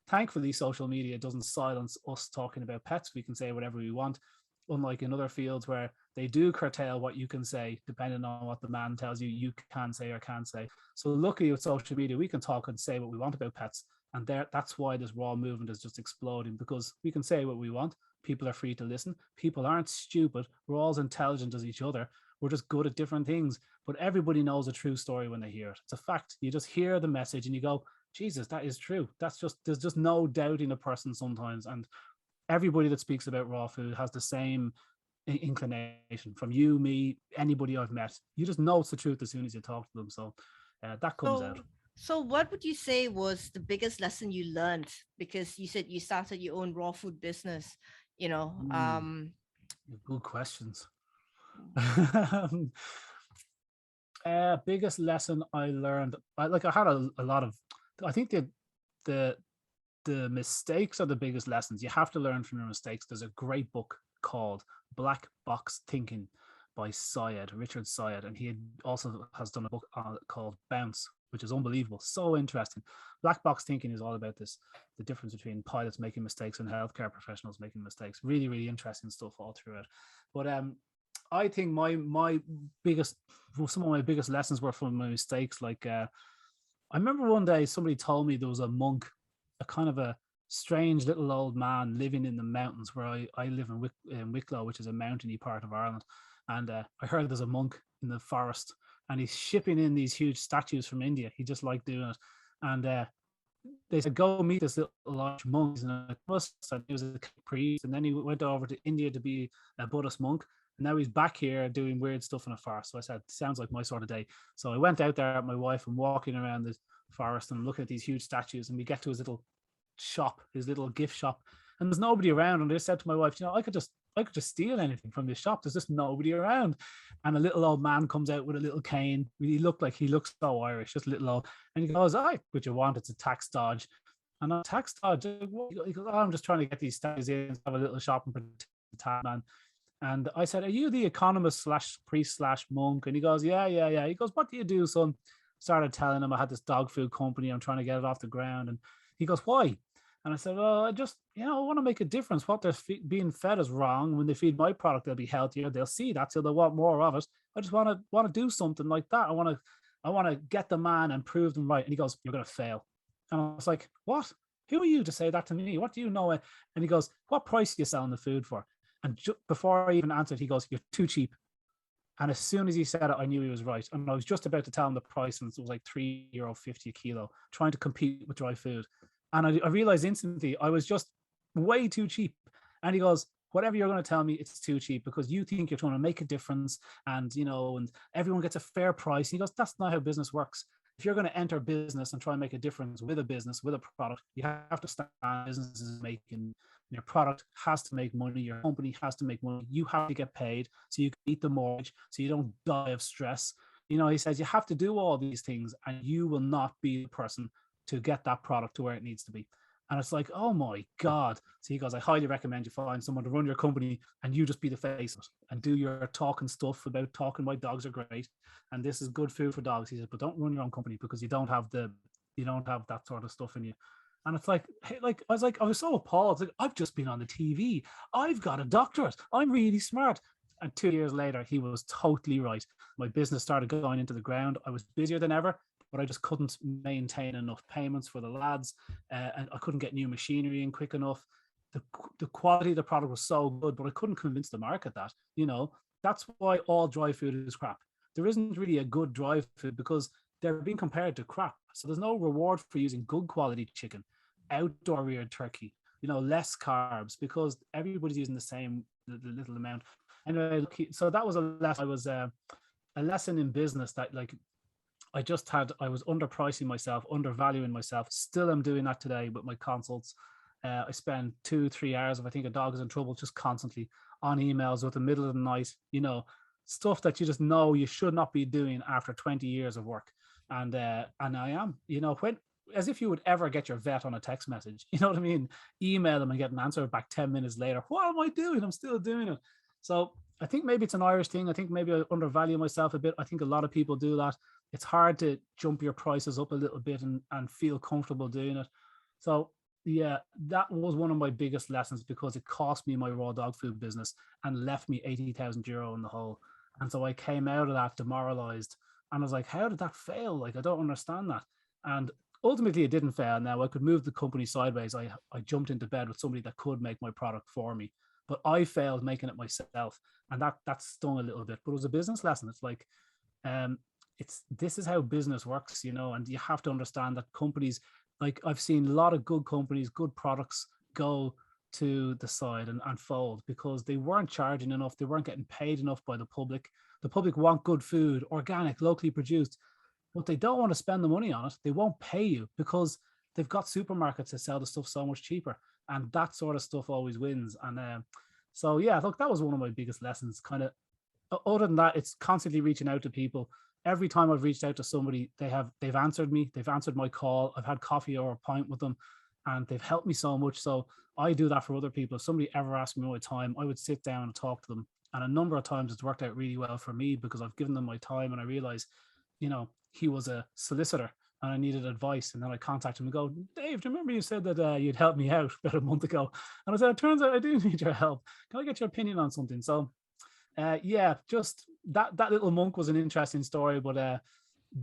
Thankfully, social media doesn't silence us talking about pets. We can say whatever we want, unlike in other fields where they do curtail what you can say, depending on what the man tells you can say or can't say. So luckily with social media, we can talk and say what we want about pets. And that's why this raw movement is just exploding, because we can say what we want. People are free to listen. People aren't stupid. We're all as intelligent as each other. We're just good at different things. But everybody knows a true story when they hear it. It's a fact. You just hear the message and you go, Jesus, that is true. There's just no doubting a person sometimes. And everybody that speaks about raw food has the same inclination from you, me, anybody I've met. You just know it's the truth as soon as you talk to them. So that comes out. So what would you say was the biggest lesson you learned? Because you said you started your own raw food business, you know. Good questions. Biggest lesson I learned, I had a lot of, I think the mistakes are the biggest lessons. You have to learn from your mistakes. There's a great book called Black Box Thinking by Richard Syed, and he also has done a book called Bounce, which is unbelievable, so interesting. Black Box Thinking is all about this, the difference between pilots making mistakes and healthcare professionals making mistakes. Really, really interesting stuff all through it. But I think some of my biggest lessons were from my mistakes. Like I remember one day somebody told me there was a monk, a kind of a strange little old man living in the mountains where I live in Wicklow, which is a mountainy part of Ireland. And I heard there's a monk in the forest, and he's shipping in these huge statues from India. He just liked doing it. And they said, go meet this little large monk. And he was a priest, and then he went over to India to be a Buddhist monk. And now he's back here doing weird stuff in a forest. So I said, sounds like my sort of day. So I went out there with my wife and walking around the forest and looking at these huge statues. And we get to his little shop, his little gift shop. And there's nobody around. And I said to my wife, I could just steal anything from this shop. There's just nobody around. And a little old man comes out with a little cane. He looks so Irish, just a little old. And he goes, what you want? It's a tax dodge. And a tax dodge. He goes, I'm just trying to get these statues in, have a little shop and protect the tax man. And I said, are you the economist / priest / monk? And he goes, yeah. He goes, what do you do, son? Started telling him I had this dog food company. I'm trying to get it off the ground. And he goes, why? And I said, well, I just, I want to make a difference. What they're being fed is wrong. When they feed my product, they'll be healthier. They'll see that, so they'll want more of it. I just want to do something like that. I want to get the man and prove them right. And he goes, you're going to fail. And I was like, what? Who are you to say that to me? What do you know? And he goes, what price are you selling the food for? And before I even answered, he goes, you're too cheap. And as soon as he said it, I knew he was right. And I was just about to tell him the price, and it was like €3.50 a kilo, trying to compete with dry food. And I realized instantly I was just way too cheap. And he goes, whatever you're going to tell me, it's too cheap because you think you're trying to make a difference and, and everyone gets a fair price. And he goes, that's not how business works. If you're going to enter business and try and make a difference with a business, with a product, you have to start businesses making. Your product has to make money. Your company has to make money. You have to get paid so you can eat the mortgage, so you don't die of stress. He says you have to do all these things and you will not be the person to get that product to where it needs to be. And it's like, oh my God. So he goes, I highly recommend you find someone to run your company and you just be the face of it and do your talking stuff about talking why dogs are great. And this is good food for dogs. He says, but don't run your own company because you don't have that sort of stuff in you. And it's like, hey, I was so appalled. It's like, I've just been on the TV. I've got a doctorate. I'm really smart. And 2 years later, he was totally right. My business started going into the ground. I was busier than ever, but I just couldn't maintain enough payments for the lads. And I couldn't get new machinery in quick enough. The quality of the product was so good, but I couldn't convince the market that, that's why all dry food is crap. There isn't really a good dry food because they're being compared to crap. So there's no reward for using good quality chicken, outdoor reared turkey, less carbs because everybody's using the little amount. Anyway, so that was a lesson. I was a lesson in business that I was underpricing myself, undervaluing myself. Still am doing that today with my consults. I spend 2-3 hours if I think a dog is in trouble, just constantly on emails with the middle of the night, stuff that you just know you should not be doing after 20 years of work. And I am, as if you would ever get your vet on a text message, you know what I mean? Email them and get an answer back 10 minutes later. What am I doing? I'm still doing it. So I think maybe it's an Irish thing. I think maybe I undervalue myself a bit. I think a lot of people do that. It's hard to jump your prices up a little bit and feel comfortable doing it. So yeah, that was one of my biggest lessons because it cost me my raw dog food business and left me €80,000 in the hole. And so I came out of that demoralized and I was like, how did that fail? I don't understand that. And ultimately it didn't fail. Now I could move the company sideways. I jumped into bed with somebody that could make my product for me, but I failed making it myself. And that stung a little bit, but it was a business lesson. It's like, this is how business works, and you have to understand that companies, I've seen a lot of good companies, good products go to decide and fold because they weren't charging enough. They weren't getting paid enough by the public. The public want good food, organic, locally produced, but they don't want to spend the money on it. They won't pay you because they've got supermarkets that sell the stuff so much cheaper, and that sort of stuff always wins. And so yeah, look, that was one of my biggest lessons. Kind of, other than that, it's constantly reaching out to people. Every time I've reached out to somebody, they've answered me. They've answered my call. I've had coffee or a pint with them, and they've helped me so much. So I do that for other people. If somebody ever asked me my time, I would sit down and talk to them. And a number of times it's worked out really well for me because I've given them my time, and I realize, you know, he was a solicitor and I needed advice. And then I contact him and go, Dave, do you remember you said that you'd help me out about a month ago? And I said, it turns out I do need your help. Can I get your opinion on something? So yeah, just that little monk was an interesting story, but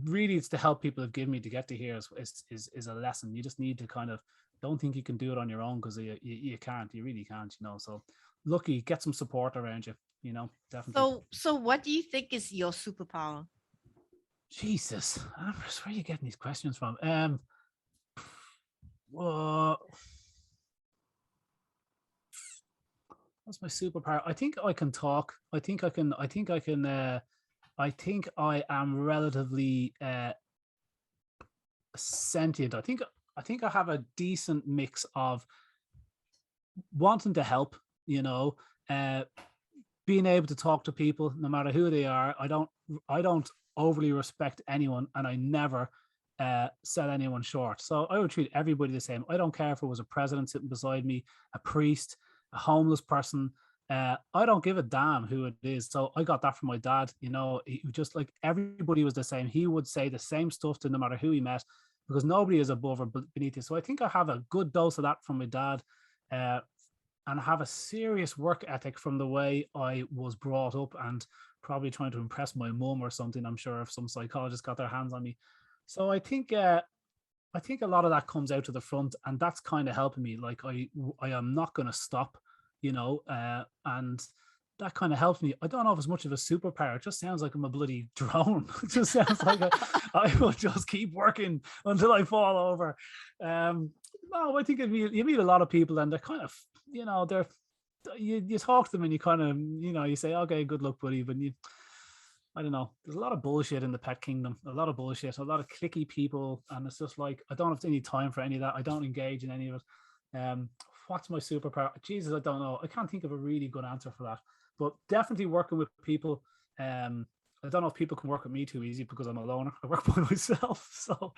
really it's to help people have given me to get to here is a lesson. You just need to kind of don't think you can do it on your own because you can't. You really can't, you know. So lucky, get some support around you, you know, definitely. So what do you think is your superpower? Jesus, Amrys, where are you getting these questions from? What's my superpower? I think I can talk. I think I am relatively sentient. I think I have a decent mix of wanting to help, you know, being able to talk to people no matter who they are. I don't overly respect anyone, and I never sell anyone short. So I would treat everybody the same. I don't care if it was a president sitting beside me, a priest, a homeless person. I don't give a damn who it is. So I got that from my dad. You know, he just like everybody was the same. He would say the same stuff to no matter who he met because nobody is above or beneath you. So I think I have a good dose of that from my dad. And have a serious work ethic from the way I was brought up and probably trying to impress my mum or something. I'm sure if some psychologists got their hands on me. So I think a lot of that comes out to the front, and that's kind of helping me. Like I am not going to stop, you know, and that kind of helps me. I don't know if it's much of a superpower. It just sounds like I'm a bloody drone. It just sounds like I will just keep working until I fall over. No, I think you meet a lot of people and they're kind of, you know, you talk to them and you kind of, you know, you say, okay, good luck, buddy. But I don't know. There's a lot of bullshit in the pet kingdom, a lot of bullshit, a lot of clicky people. And it's just like, I don't have any time for any of that. I don't engage in any of it. What's my superpower? Jesus, I don't know. I can't think of a really good answer for that, but definitely working with people. I don't know if people can work with me too easy because I'm a loner. I work by myself. So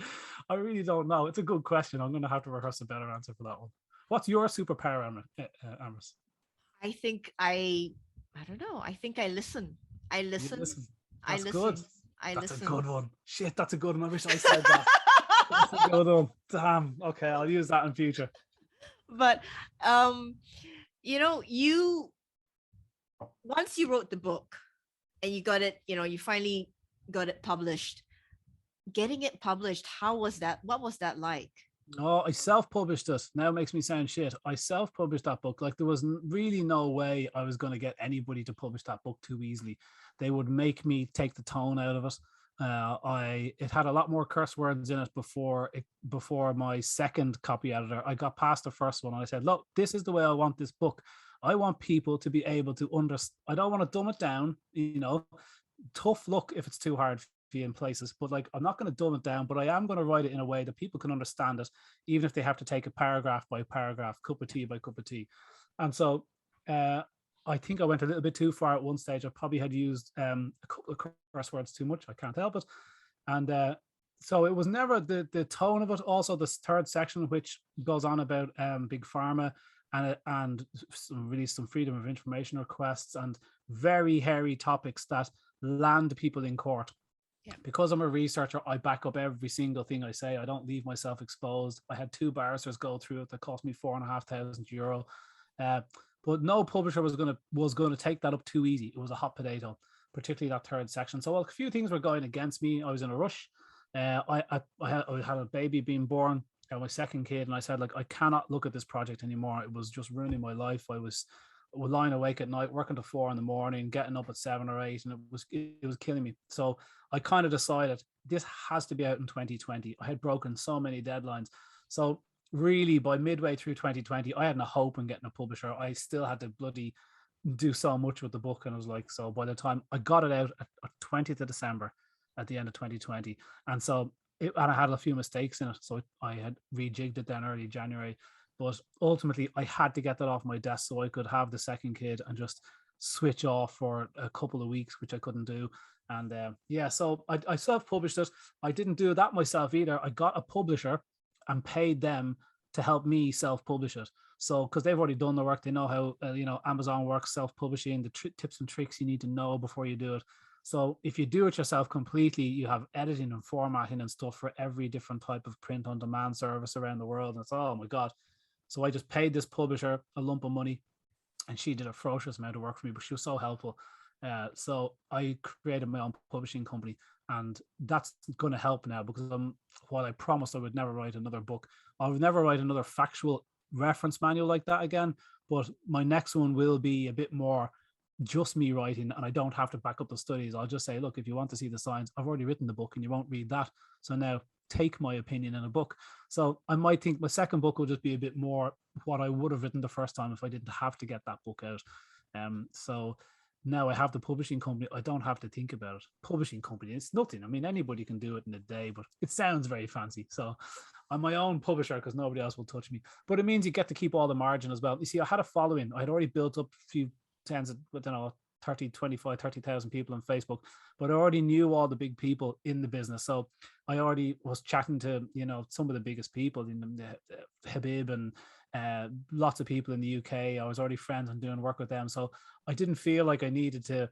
I really don't know. It's a good question. I'm going to have to rehearse a better answer for that one. What's your superpower, Amrys? I think I don't know. I think I listen. I listen. That's listen. good. I that's listen. a good one. Shit, that's a good one. I wish I said that. That's a good one. Damn. Okay, I'll use that in future. But you know, once you wrote the book and you got it, you know, you finally got it published. Getting it published, how was that? What was that like? Oh, I self-published it. Now it makes me sound shit. I self-published that book. Like there was really no way I was going to get anybody to publish that book too easily. They would make me take the tone out of it. It had a lot more curse words in it before my second copy editor. I got past the first one and I said, look, this is the way I want this book. I want people to be able to understand. I don't want to dumb it down, you know, tough luck if it's too hard in places, but like I'm not going to dumb it down, but I am going to write it in a way that people can understand it, even if they have to take it paragraph by paragraph, cup of tea by cup of tea. And so I think I went a little bit too far at one stage. I probably had used a couple of curse words too much. I can't help it. And so it was never the tone of it. Also, the third section, which goes on about big pharma and some freedom of information requests and very hairy topics that land people in court. Yeah. Because I'm a researcher, I back up every single thing I say. I don't leave myself exposed. I had 2 barristers go through it that cost me €4,500. But no publisher was going to take that up too easy. It was a hot potato, particularly that third section. So a few things were going against me. I was in a rush. I had a baby being born, my second kid, and I said, like, I cannot look at this project anymore. It was just ruining my life. I was lying awake at night, working till 4 a.m, getting up at 7 or 8, and it was killing me. So I kind of decided this has to be out in 2020. I had broken so many deadlines. So really by midway through 2020, I had no hope in getting a publisher. I still had to bloody do so much with the book. And I was like, so by the time I got it out at 20th of December at the end of 2020, and so and I had a few mistakes in it. So I had rejigged it then early January. But ultimately, I had to get that off my desk so I could have the second kid and just switch off for a couple of weeks, which I couldn't do. And yeah, so I self-published it. I didn't do that myself either. I got a publisher and paid them to help me self-publish it. So because they've already done the work, they know how Amazon works, self-publishing, the tips and tricks you need to know before you do it. So if you do it yourself completely, you have editing and formatting and stuff for every different type of print on demand service around the world. And it's, oh my God. So I just paid this publisher a lump of money, and she did a ferocious amount of work for me, but she was so helpful. So I created my own publishing company, and that's going to help now, because while I promised I would never write another book, I would never write another factual reference manual like that again. But my next one will be a bit more just me writing, and I don't have to back up the studies. I'll just say, look, if you want to see the science, I've already written the book and you won't read that. So now take my opinion in a book. So I might think my second book will just be a bit more what I would have written the first time if I didn't have to get that book out. So now I have the publishing company. I don't have to think about it. Publishing company, it's nothing. I mean, anybody can do it in a day, but it sounds very fancy. So I'm my own publisher because nobody else will touch me. But it means you get to keep all the margin as well. You see, I had a following. I had already built up a few tens of, I don't know, 30, 25, 30,000 people on Facebook, but I already knew all the big people in the business. So I already was chatting to, some of the biggest people in the Habib and lots of people in the UK. I was already friends and doing work with them. So I didn't feel like I needed to,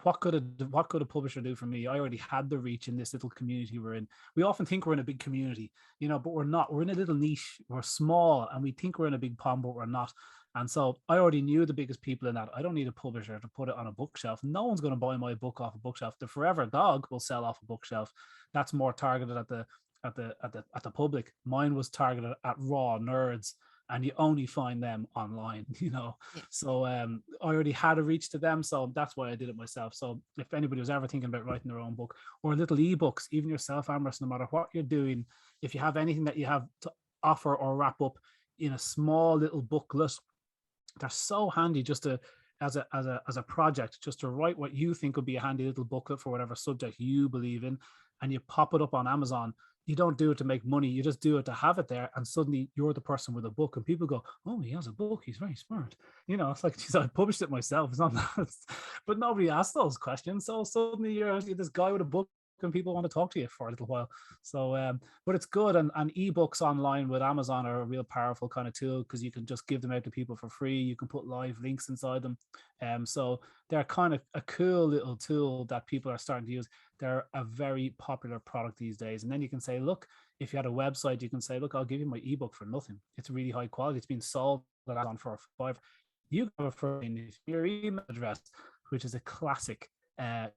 what could a publisher do for me? I already had the reach in this little community we're in. We often think we're in a big community, but we're not. We're in a little niche. We're small and we think we're in a big pond, but we're not. And so I already knew the biggest people in that. I don't need a publisher to put it on a bookshelf. No one's going to buy my book off a bookshelf. The Forever Dog will sell off a bookshelf. That's more targeted at the public. Mine was targeted at raw nerds, and you only find them online, Yeah. So I already had a reach to them, so that's why I did it myself. So if anybody was ever thinking about writing their own book or little ebooks, even yourself, Amrys, no matter what you're doing, if you have anything that you have to offer or wrap up in a small little booklet, they're so handy just to as a project, just to write what you think would be a handy little booklet for whatever subject you believe in, and you pop it up on Amazon. You don't do it to make money, you just do it to have it there, and suddenly you're the person with a book, and people go, oh, he has a book, he's very smart. It's like, geez, I published it myself. It's not that. But nobody asked those questions, so suddenly you're this guy with a book and people want to talk to you for a little while. So but it's good, and ebooks online with Amazon are a real powerful kind of tool, because you can just give them out to people for free. You can put live links inside them, so they're kind of a cool little tool that people are starting to use. They're a very popular product these days. And then you can say, look, if you had a website, you can say, look, I'll give you my ebook for nothing. It's really high quality. It's been sold on Amazon for $5. You have it for your email address, which is a classic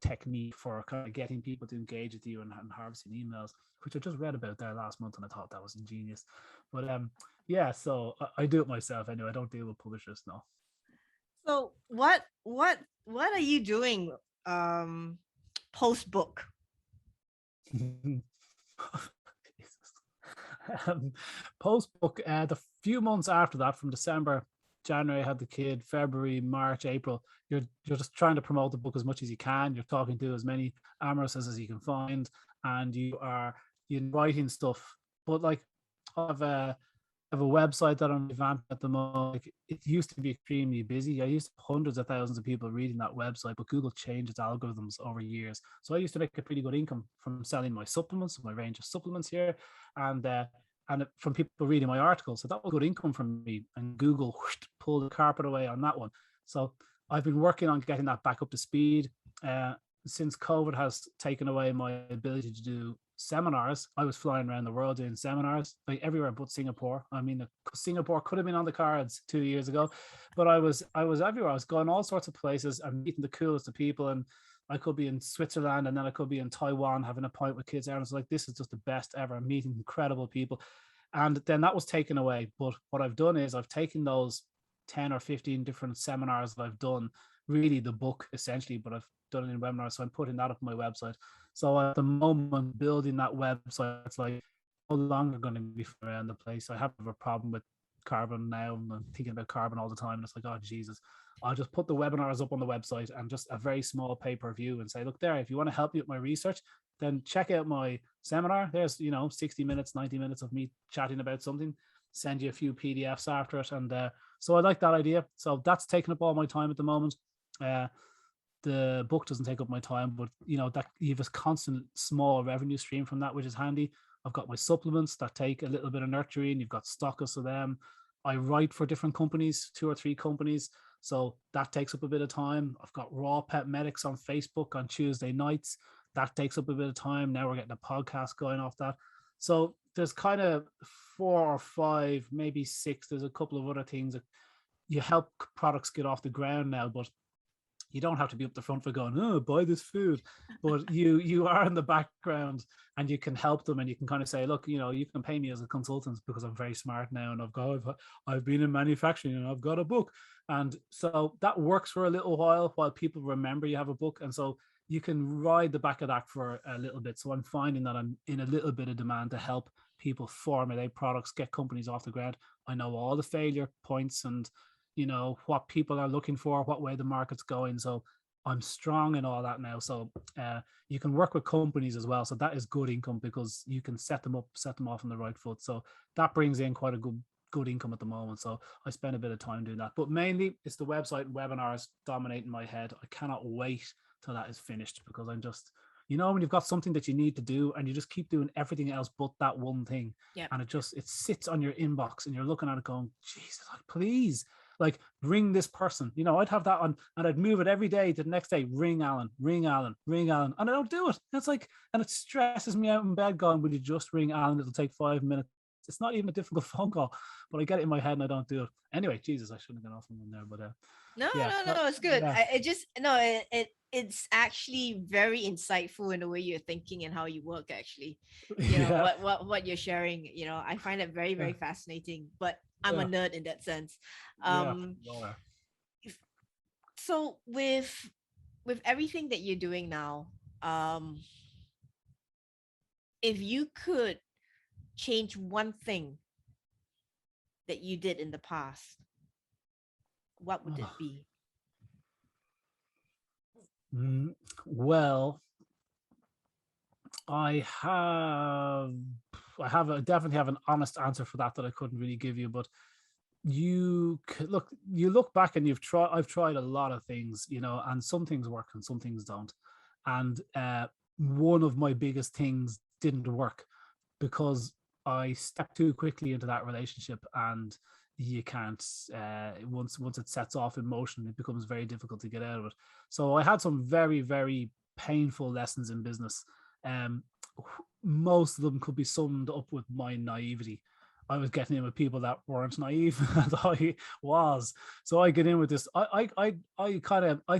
technique for kind of getting people to engage with you and harvesting emails, which I just read about there last month, and I thought that was ingenious. But yeah, so I do it myself anyway. I don't deal with publishers now. So what are you doing post book? Post book, the few months after that, from December, January, I had the kid, February, March, April, you're just trying to promote the book as much as you can. You're talking to as many Amryses as you can find, and you're writing stuff. But like, I have a website that I'm revamping at the moment. Like, it used to be extremely busy. I used to have hundreds of thousands of people reading that website, but Google changed its algorithms over years. So I used to make a pretty good income from selling my supplements, my range of supplements here, and from people reading my articles. So that was good income from me, and Google pulled the carpet away on that one. So I've been working on getting that back up to speed. Since COVID has taken away my ability to do seminars, I was flying around the world doing seminars, like everywhere but Singapore. I mean, Singapore could have been on the cards 2 years ago, but I was everywhere. I was going all sorts of places and meeting the coolest of people, and I could be in Switzerland, and then I could be in Taiwan having a pint with kids there. And it's like, this is just the best ever, meeting incredible people. And then that was taken away. But what I've done is I've taken those 10 or 15 different seminars that I've done, really the book essentially, but I've done it in webinars. So I'm putting that up on my website. So at the moment, building that website, it's like longer going to be around the place. I have a problem with carbon now. I'm thinking about carbon all the time. And it's like, oh, Jesus, I'll just put the webinars up on the website and just a very small pay-per-view and say, look there, if you want to help me with my research, then check out my seminar. There's, 60 minutes, 90 minutes of me chatting about something, send you a few PDFs after it. And so I like that idea. So that's taking up all my time at the moment. The book doesn't take up my time, but that you have a constant small revenue stream from that, which is handy. I've got my supplements that take a little bit of nurturing. You've got stockists of them. I write for different companies, 2 or 3 companies. So that takes up a bit of time. I've got Raw Pet Medics on Facebook on Tuesday nights. That takes up a bit of time. Now we're getting a podcast going off that. So there's kind of 4 or 5, maybe 6. There's a couple of other things that you help products get off the ground now, but you don't have to be up the front for going, oh, buy this food. But you are in the background and you can help them, and you can kind of say, look, you can pay me as a consultant because I'm very smart now and I've been in manufacturing and I've got a book. And so that works for a little while people remember you have a book. And so you can ride the back of that for a little bit. So I'm finding that I'm in a little bit of demand to help people formulate products, get companies off the ground. I know all the failure points and what people are looking for, what way the market's going. So I'm strong in all that now. So you can work with companies as well. So that is good income because you can set them off on the right foot. So that brings in quite a good income at the moment. So I spend a bit of time doing that. But mainly it's the website and webinars dominating my head. I cannot wait till that is finished because I'm just, when you've got something that you need to do and you just keep doing everything else but that one thing. Yep. And it sits on your inbox and you're looking at it going, Jesus, please. Like, ring this person. I'd have that on and I'd move it every day to the next day. Ring Alan. And I don't do it. It's like, and it stresses me out in bed going, will you just ring Alan? It'll take 5 minutes. It's not even a difficult phone call, but I get it in my head and I don't do it. Anyway, Jesus, I shouldn't have gone off on there, but no, it's good. Yeah. It's actually very insightful in the way you're thinking and how you work, actually. What you're sharing, I find it very, very fascinating, but I'm a nerd in that sense. So with everything that you're doing now, if you could change one thing that you did in the past, what would it be? Well, I definitely have an honest answer for that I couldn't really give you, but you look back and I've tried a lot of things, and some things work and some things don't. And one of my biggest things didn't work because I stepped too quickly into that relationship, and you can't once it sets off in motion, it becomes very difficult to get out of it. So I had some very, very painful lessons in business. Most of them could be summed up with my naivety. I was getting in with people that weren't naive as I was. So I get in with this. I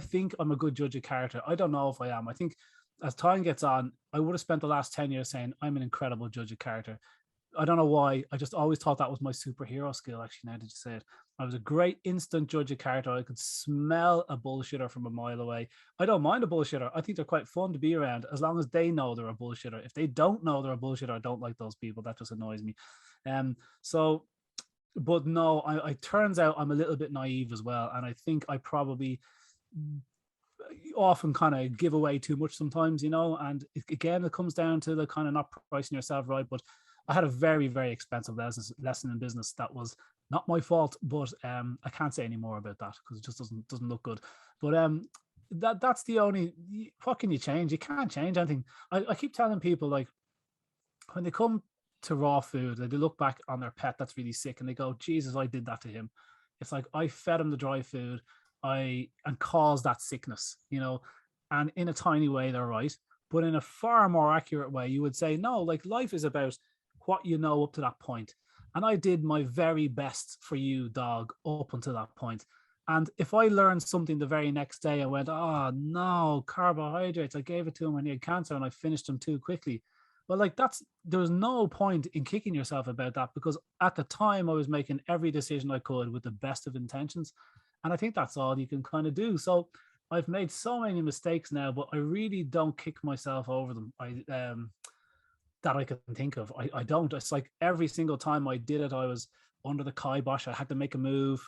think I'm a good judge of character. I don't know if I am. I think as time gets on, I would have spent the last 10 years saying I'm an incredible judge of character. I don't know why. I just always thought that was my superhero skill. Actually, now that you say it, I was a great instant judge of character. I could smell a bullshitter from a mile away. I don't mind a bullshitter. I think they're quite fun to be around as long as they know they're a bullshitter. If they don't know they're a bullshitter, I don't like those people. That just annoys me. But no, I turns out I'm a little bit naive as well. And I think I probably often kind of give away too much sometimes, and it comes down to the kind of not pricing yourself right. But I had a very, very expensive lesson in business that was not my fault, but I can't say any more about that because it just doesn't look good. But that's the only, what can you change? You can't change anything. I keep telling people, like, when they come to raw food, they look back on their pet that's really sick and they go, Jesus, I did that to him. It's like, I fed him the dry food and caused that sickness, and in a tiny way, they're right. But in a far more accurate way, you would say, no, like, life is about what you know up to that point. And I did my very best for you, dog, up until that point. And if I learned something the very next day, I went, oh no, carbohydrates, I gave it to him when he had cancer and I finished him too quickly. But like, there's no point in kicking yourself about that, because at the time I was making every decision I could with the best of intentions. And I think that's all you can kind of do. So I've made so many mistakes now, but I really don't kick myself over them. that I can think of. I don't. It's like every single time I did it, I was under the kibosh. I had to make a move.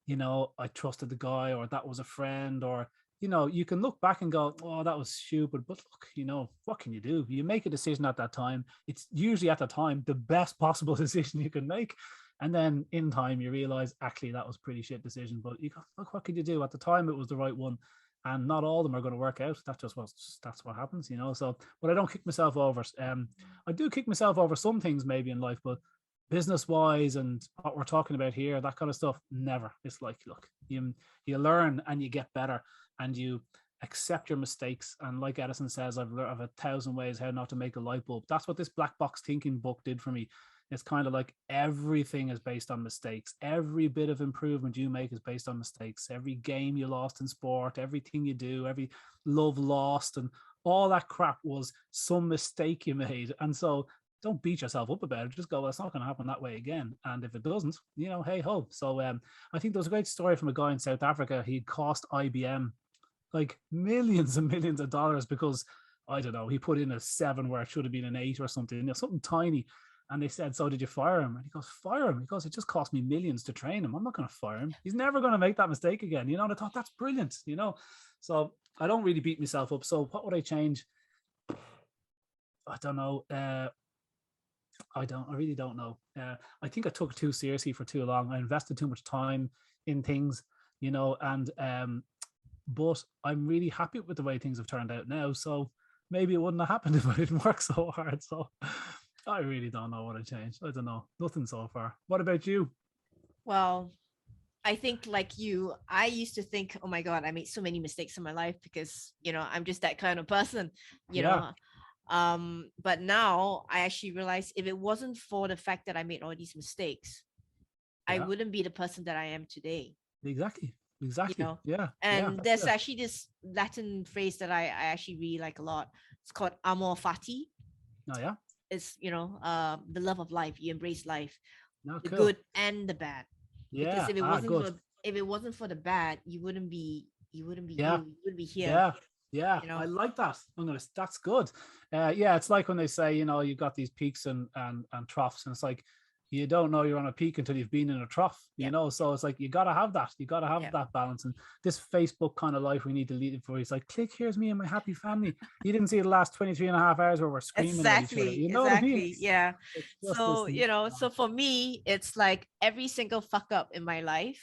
You know, I trusted the guy, or that was a friend, or you know, you can look back and go, oh, that was stupid. But look, you know, what can you do? You make a decision at that time. It's usually at the time the best possible decision you can make. And then in time, you realize actually that was pretty shit decision. But you go, look, what could you do? At the time, it was the right one. And not all of them are going to work out. That's what happens, you know. So, but I don't kick myself over. I do kick myself over some things maybe in life, but business wise and what we're talking about here, that kind of stuff, never. It's like, look, you learn and you get better and you accept your mistakes. And like Edison says, I've 1,000 ways how not to make a light bulb. That's what this black box thinking book did for me. It's kind of like everything is based on mistakes. Every bit of improvement you make is based on mistakes. Every game you lost in sport, everything you do, every love lost, and all that crap was some mistake you made. And so don't beat yourself up about it. Just go, well, it's not going to happen that way again. And if it doesn't, you know, hey ho. So I think there was a great story from a guy in South Africa. He cost IBM like millions and millions of dollars because, I don't know, he put in a 7 where it should have been an 8 or something, you know, something tiny. And they said, so did you fire him? And he goes, fire him? He goes, it just cost me millions to train him. I'm not going to fire him. He's never going to make that mistake again. You know, and I thought, that's brilliant, you know. So I don't really beat myself up. So what would I change? I don't know. I really don't know. I think I took it too seriously for too long. I invested too much time in things, you know, and but I'm really happy with the way things have turned out now. So maybe it wouldn't have happened if I didn't work so hard. So I really don't know what I changed. I don't know. Nothing so far. What about you? Well, I think like you, I used to think, oh my God, I made so many mistakes in my life because, you know, I'm just that kind of person, you know. But now I actually realize if it wasn't for the fact that I made all these mistakes, I wouldn't be the person that I am today. Exactly. You know? And there's actually this Latin phrase that I actually really like a lot. It's called Amor Fati. Oh yeah. It's, you know, the love of life. You embrace life, the cool. good and the bad. Yeah. Because if it wasn't for the bad, you wouldn't be you wouldn't be here. Yeah, you know? I like that. That's good. It's like when they say, you know, you've got these peaks and troughs, and it's like you don't know you're on a peak until you've been in a trough, you know. So it's like you gotta have that. You gotta have that balance. And this Facebook kind of life we need to lead it for. It's like, click, here's me and my happy family. You didn't see the last 23 and a half hours where we're screaming at each other. You know what I mean? Yeah. So, you know, so for me, it's like every single fuck up in my life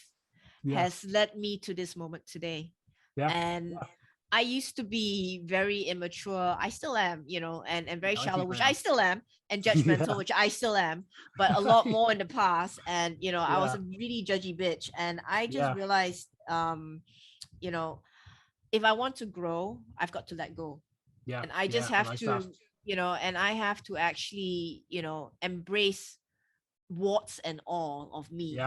has led me to this moment today. And I used to be very immature. I still am, you know, and very shallow, which I still am, and judgmental, which I still am, but a lot more in the past. And, you know, I was a really judgy bitch. And I just realized, you know, if I want to grow, I've got to let go. And I just have to, you know, and I have to actually, you know, embrace warts and all of me.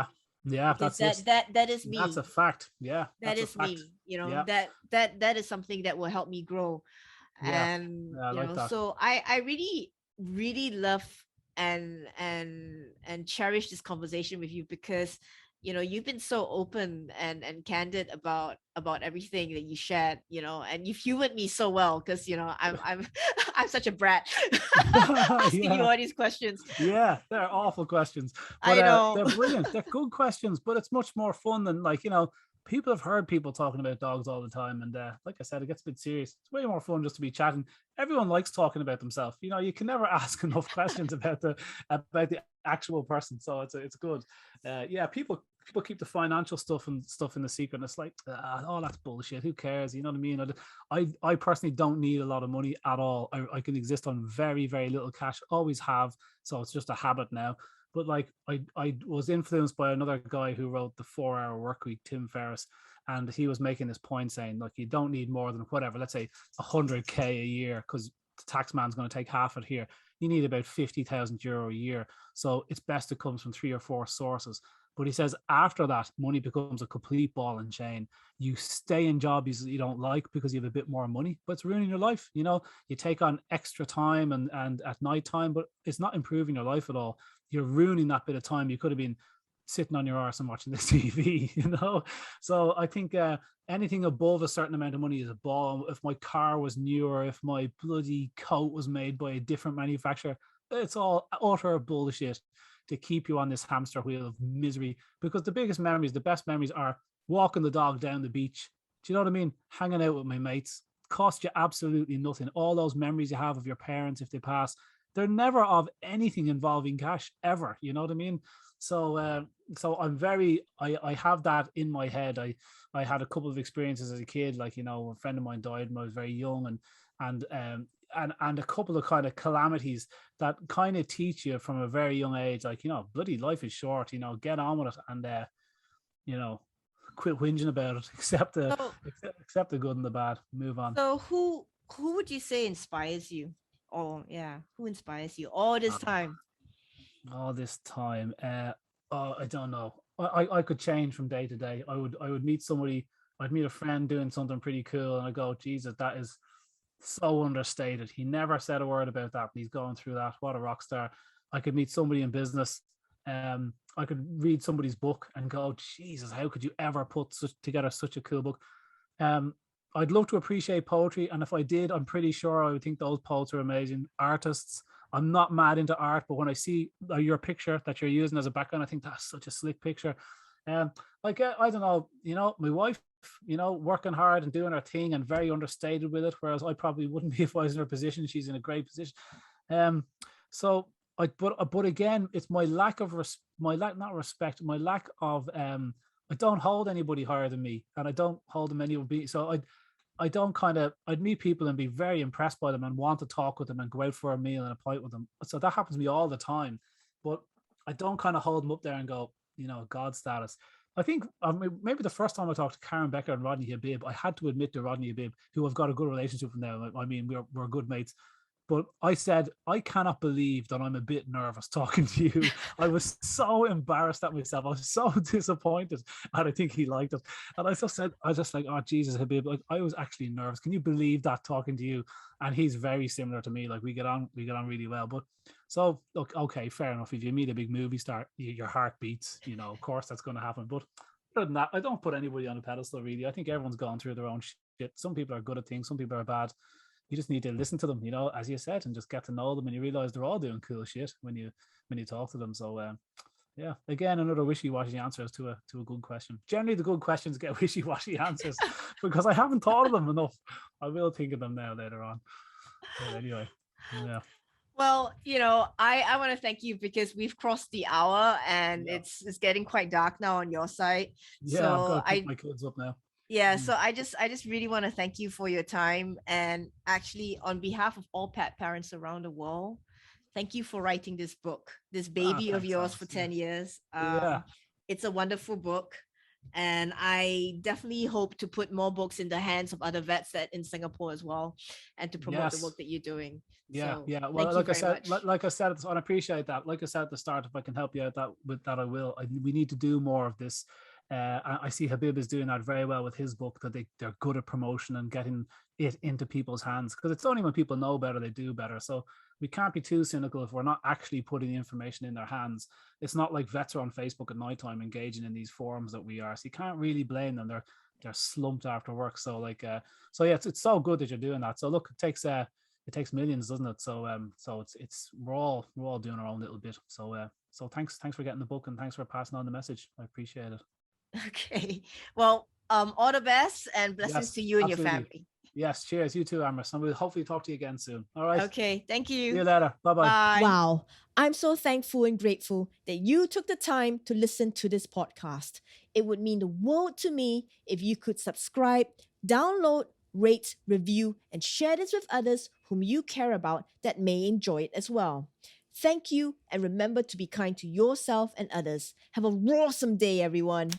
That is me. That's a fact. That is me, you know. That is something that will help me grow. And you know, so I really love and cherish this conversation with you because, you know, you've been so open and candid about everything that you shared, you know, and you've humored me so well because, you know, I'm I'm such a brat asking you all these questions. They're awful questions, but I know. They're brilliant. They're good questions, but it's much more fun than, like, you know, people have heard people talking about dogs all the time, and like I said, it gets a bit serious. It's way more fun just to be chatting. Everyone likes talking about themselves. You know, you can never ask enough questions about the actual person, so it's good. People keep the financial stuff in the secret, and it's like, oh, that's bullshit. Who cares? You know what I mean? I personally don't need a lot of money at all. I can exist on very, very little cash. Always have. So it's just a habit now. But like, I was influenced by another guy who wrote The 4-Hour Workweek, Tim Ferriss, and he was making this point saying, like, you don't need more than whatever, let's say 100K a year, because the tax man's going to take half it here. You need about 50,000 euro a year. So it's best it comes from 3 or 4 sources. But he says after that, money becomes a complete ball and chain. You stay in jobs that you don't like because you have a bit more money, but it's ruining your life. You know, you take on extra time and at night time, but it's not improving your life at all. You're ruining that bit of time. You could have been sitting on your arse and watching the TV, you know? So I think anything above a certain amount of money is a ball. If my car was newer, if my bloody coat was made by a different manufacturer, it's all utter bullshit to keep you on this hamster wheel of misery. Because the biggest memories, the best memories are walking the dog down the beach. Do you know what I mean? Hanging out with my mates. Cost you absolutely nothing. All those memories you have of your parents, if they pass, they're never of anything involving cash ever. You know what I mean? So, so I'm very, I have that in my head. I had a couple of experiences as a kid, like, you know, a friend of mine died when I was very young, and a couple of kind of calamities that kind of teach you from a very young age, like, you know, bloody life is short, you know, get on with it, and you know, quit whinging about it, accept the good and the bad, move on. So who would you say inspires you? Or who inspires you all this time? All this time, I don't know. I could change from day to day. I would meet somebody. I'd meet a friend doing something pretty cool, and I go, Jesus, that is so understated. He never said a word about that, but he's going through that. What a rock star. I could meet somebody in business. I could read somebody's book and go, Jesus, how could you ever put together such a cool book? I'd love to appreciate poetry, and if I did, I'm pretty sure I would think those poets are amazing. Artists, I'm not mad into art, but when I see your picture that you're using as a background, I think that's such a slick picture. Like, I don't know, you know, my wife, you know, working hard and doing her thing and very understated with it, whereas I probably wouldn't be if I was in her position. She's in a great position. But again, it's my lack of my lack of I don't hold anybody higher than me, and I don't hold them anybody. So I'd meet people and be very impressed by them and want to talk with them and go out for a meal and a pint with them. So that happens to me all the time, but I don't kind of hold them up there and go, you know, God status. I think maybe the first time I talked to Karen Becker and Rodney Habib, I had to admit to Rodney Habib, who I've got a good relationship with now. I mean, we're good mates. But I said, I cannot believe that I'm a bit nervous talking to you. I was so embarrassed at myself. I was so disappointed. And I think he liked it. And I just said, oh, Jesus, Habib, like, I was actually nervous. Can you believe that, talking to you? And he's very similar to me. Like, we get on really well. But so, look, okay, fair enough. If you meet a big movie star, your heart beats, you know, of course that's going to happen. But other than that, I don't put anybody on a pedestal, really. I think everyone's gone through their own shit. Some people are good at things. Some people are bad. You just need to listen to them, you know, as you said, and just get to know them, and you realize they're all doing cool shit when you talk to them. So yeah, again, another wishy-washy answer to a good question. Generally, the good questions get wishy-washy answers because I haven't thought of them enough. I will think of them now later on. But anyway, yeah. Well, you know, I want to thank you because we've crossed the hour, and it's getting quite dark now on your side. Yeah, so I've got to pick my kids up now. Yeah, so I just really want to thank you for your time, and actually on behalf of all pet parents around the world, thank you for writing this book, this baby of yours for 10 years. It's a wonderful book, and I definitely hope to put more books in the hands of other vets that in Singapore as well, and to promote the work that you're doing. Yeah, well, like I said, I appreciate that. Like I said at the start, if I can help you out with that, I will. We need to do more of this. I see Habib is doing that very well with his book, that they're good at promotion and getting it into people's hands, because it's only when people know better they do better. So we can't be too cynical if we're not actually putting the information in their hands. It's not like vets are on Facebook at nighttime engaging in these forums that we are, so you can't really blame them. They're slumped after work. So like so yeah, it's so good that you're doing that. So look, it takes millions, doesn't it? So it's we're all doing our own little bit. So thanks for getting the book, and thanks for passing on the message. I appreciate it. Okay, well, all the best, and blessings to you and your family. Yes, cheers. You too, Amrys, and we'll hopefully talk to you again soon. All right. Okay, thank you. See you later. Bye-bye. Bye. Wow, I'm so thankful and grateful that you took the time to listen to this podcast. It would mean the world to me if you could subscribe, download, rate, review, and share this with others whom you care about that may enjoy it as well. Thank you, and remember to be kind to yourself and others. Have a awesome day, everyone.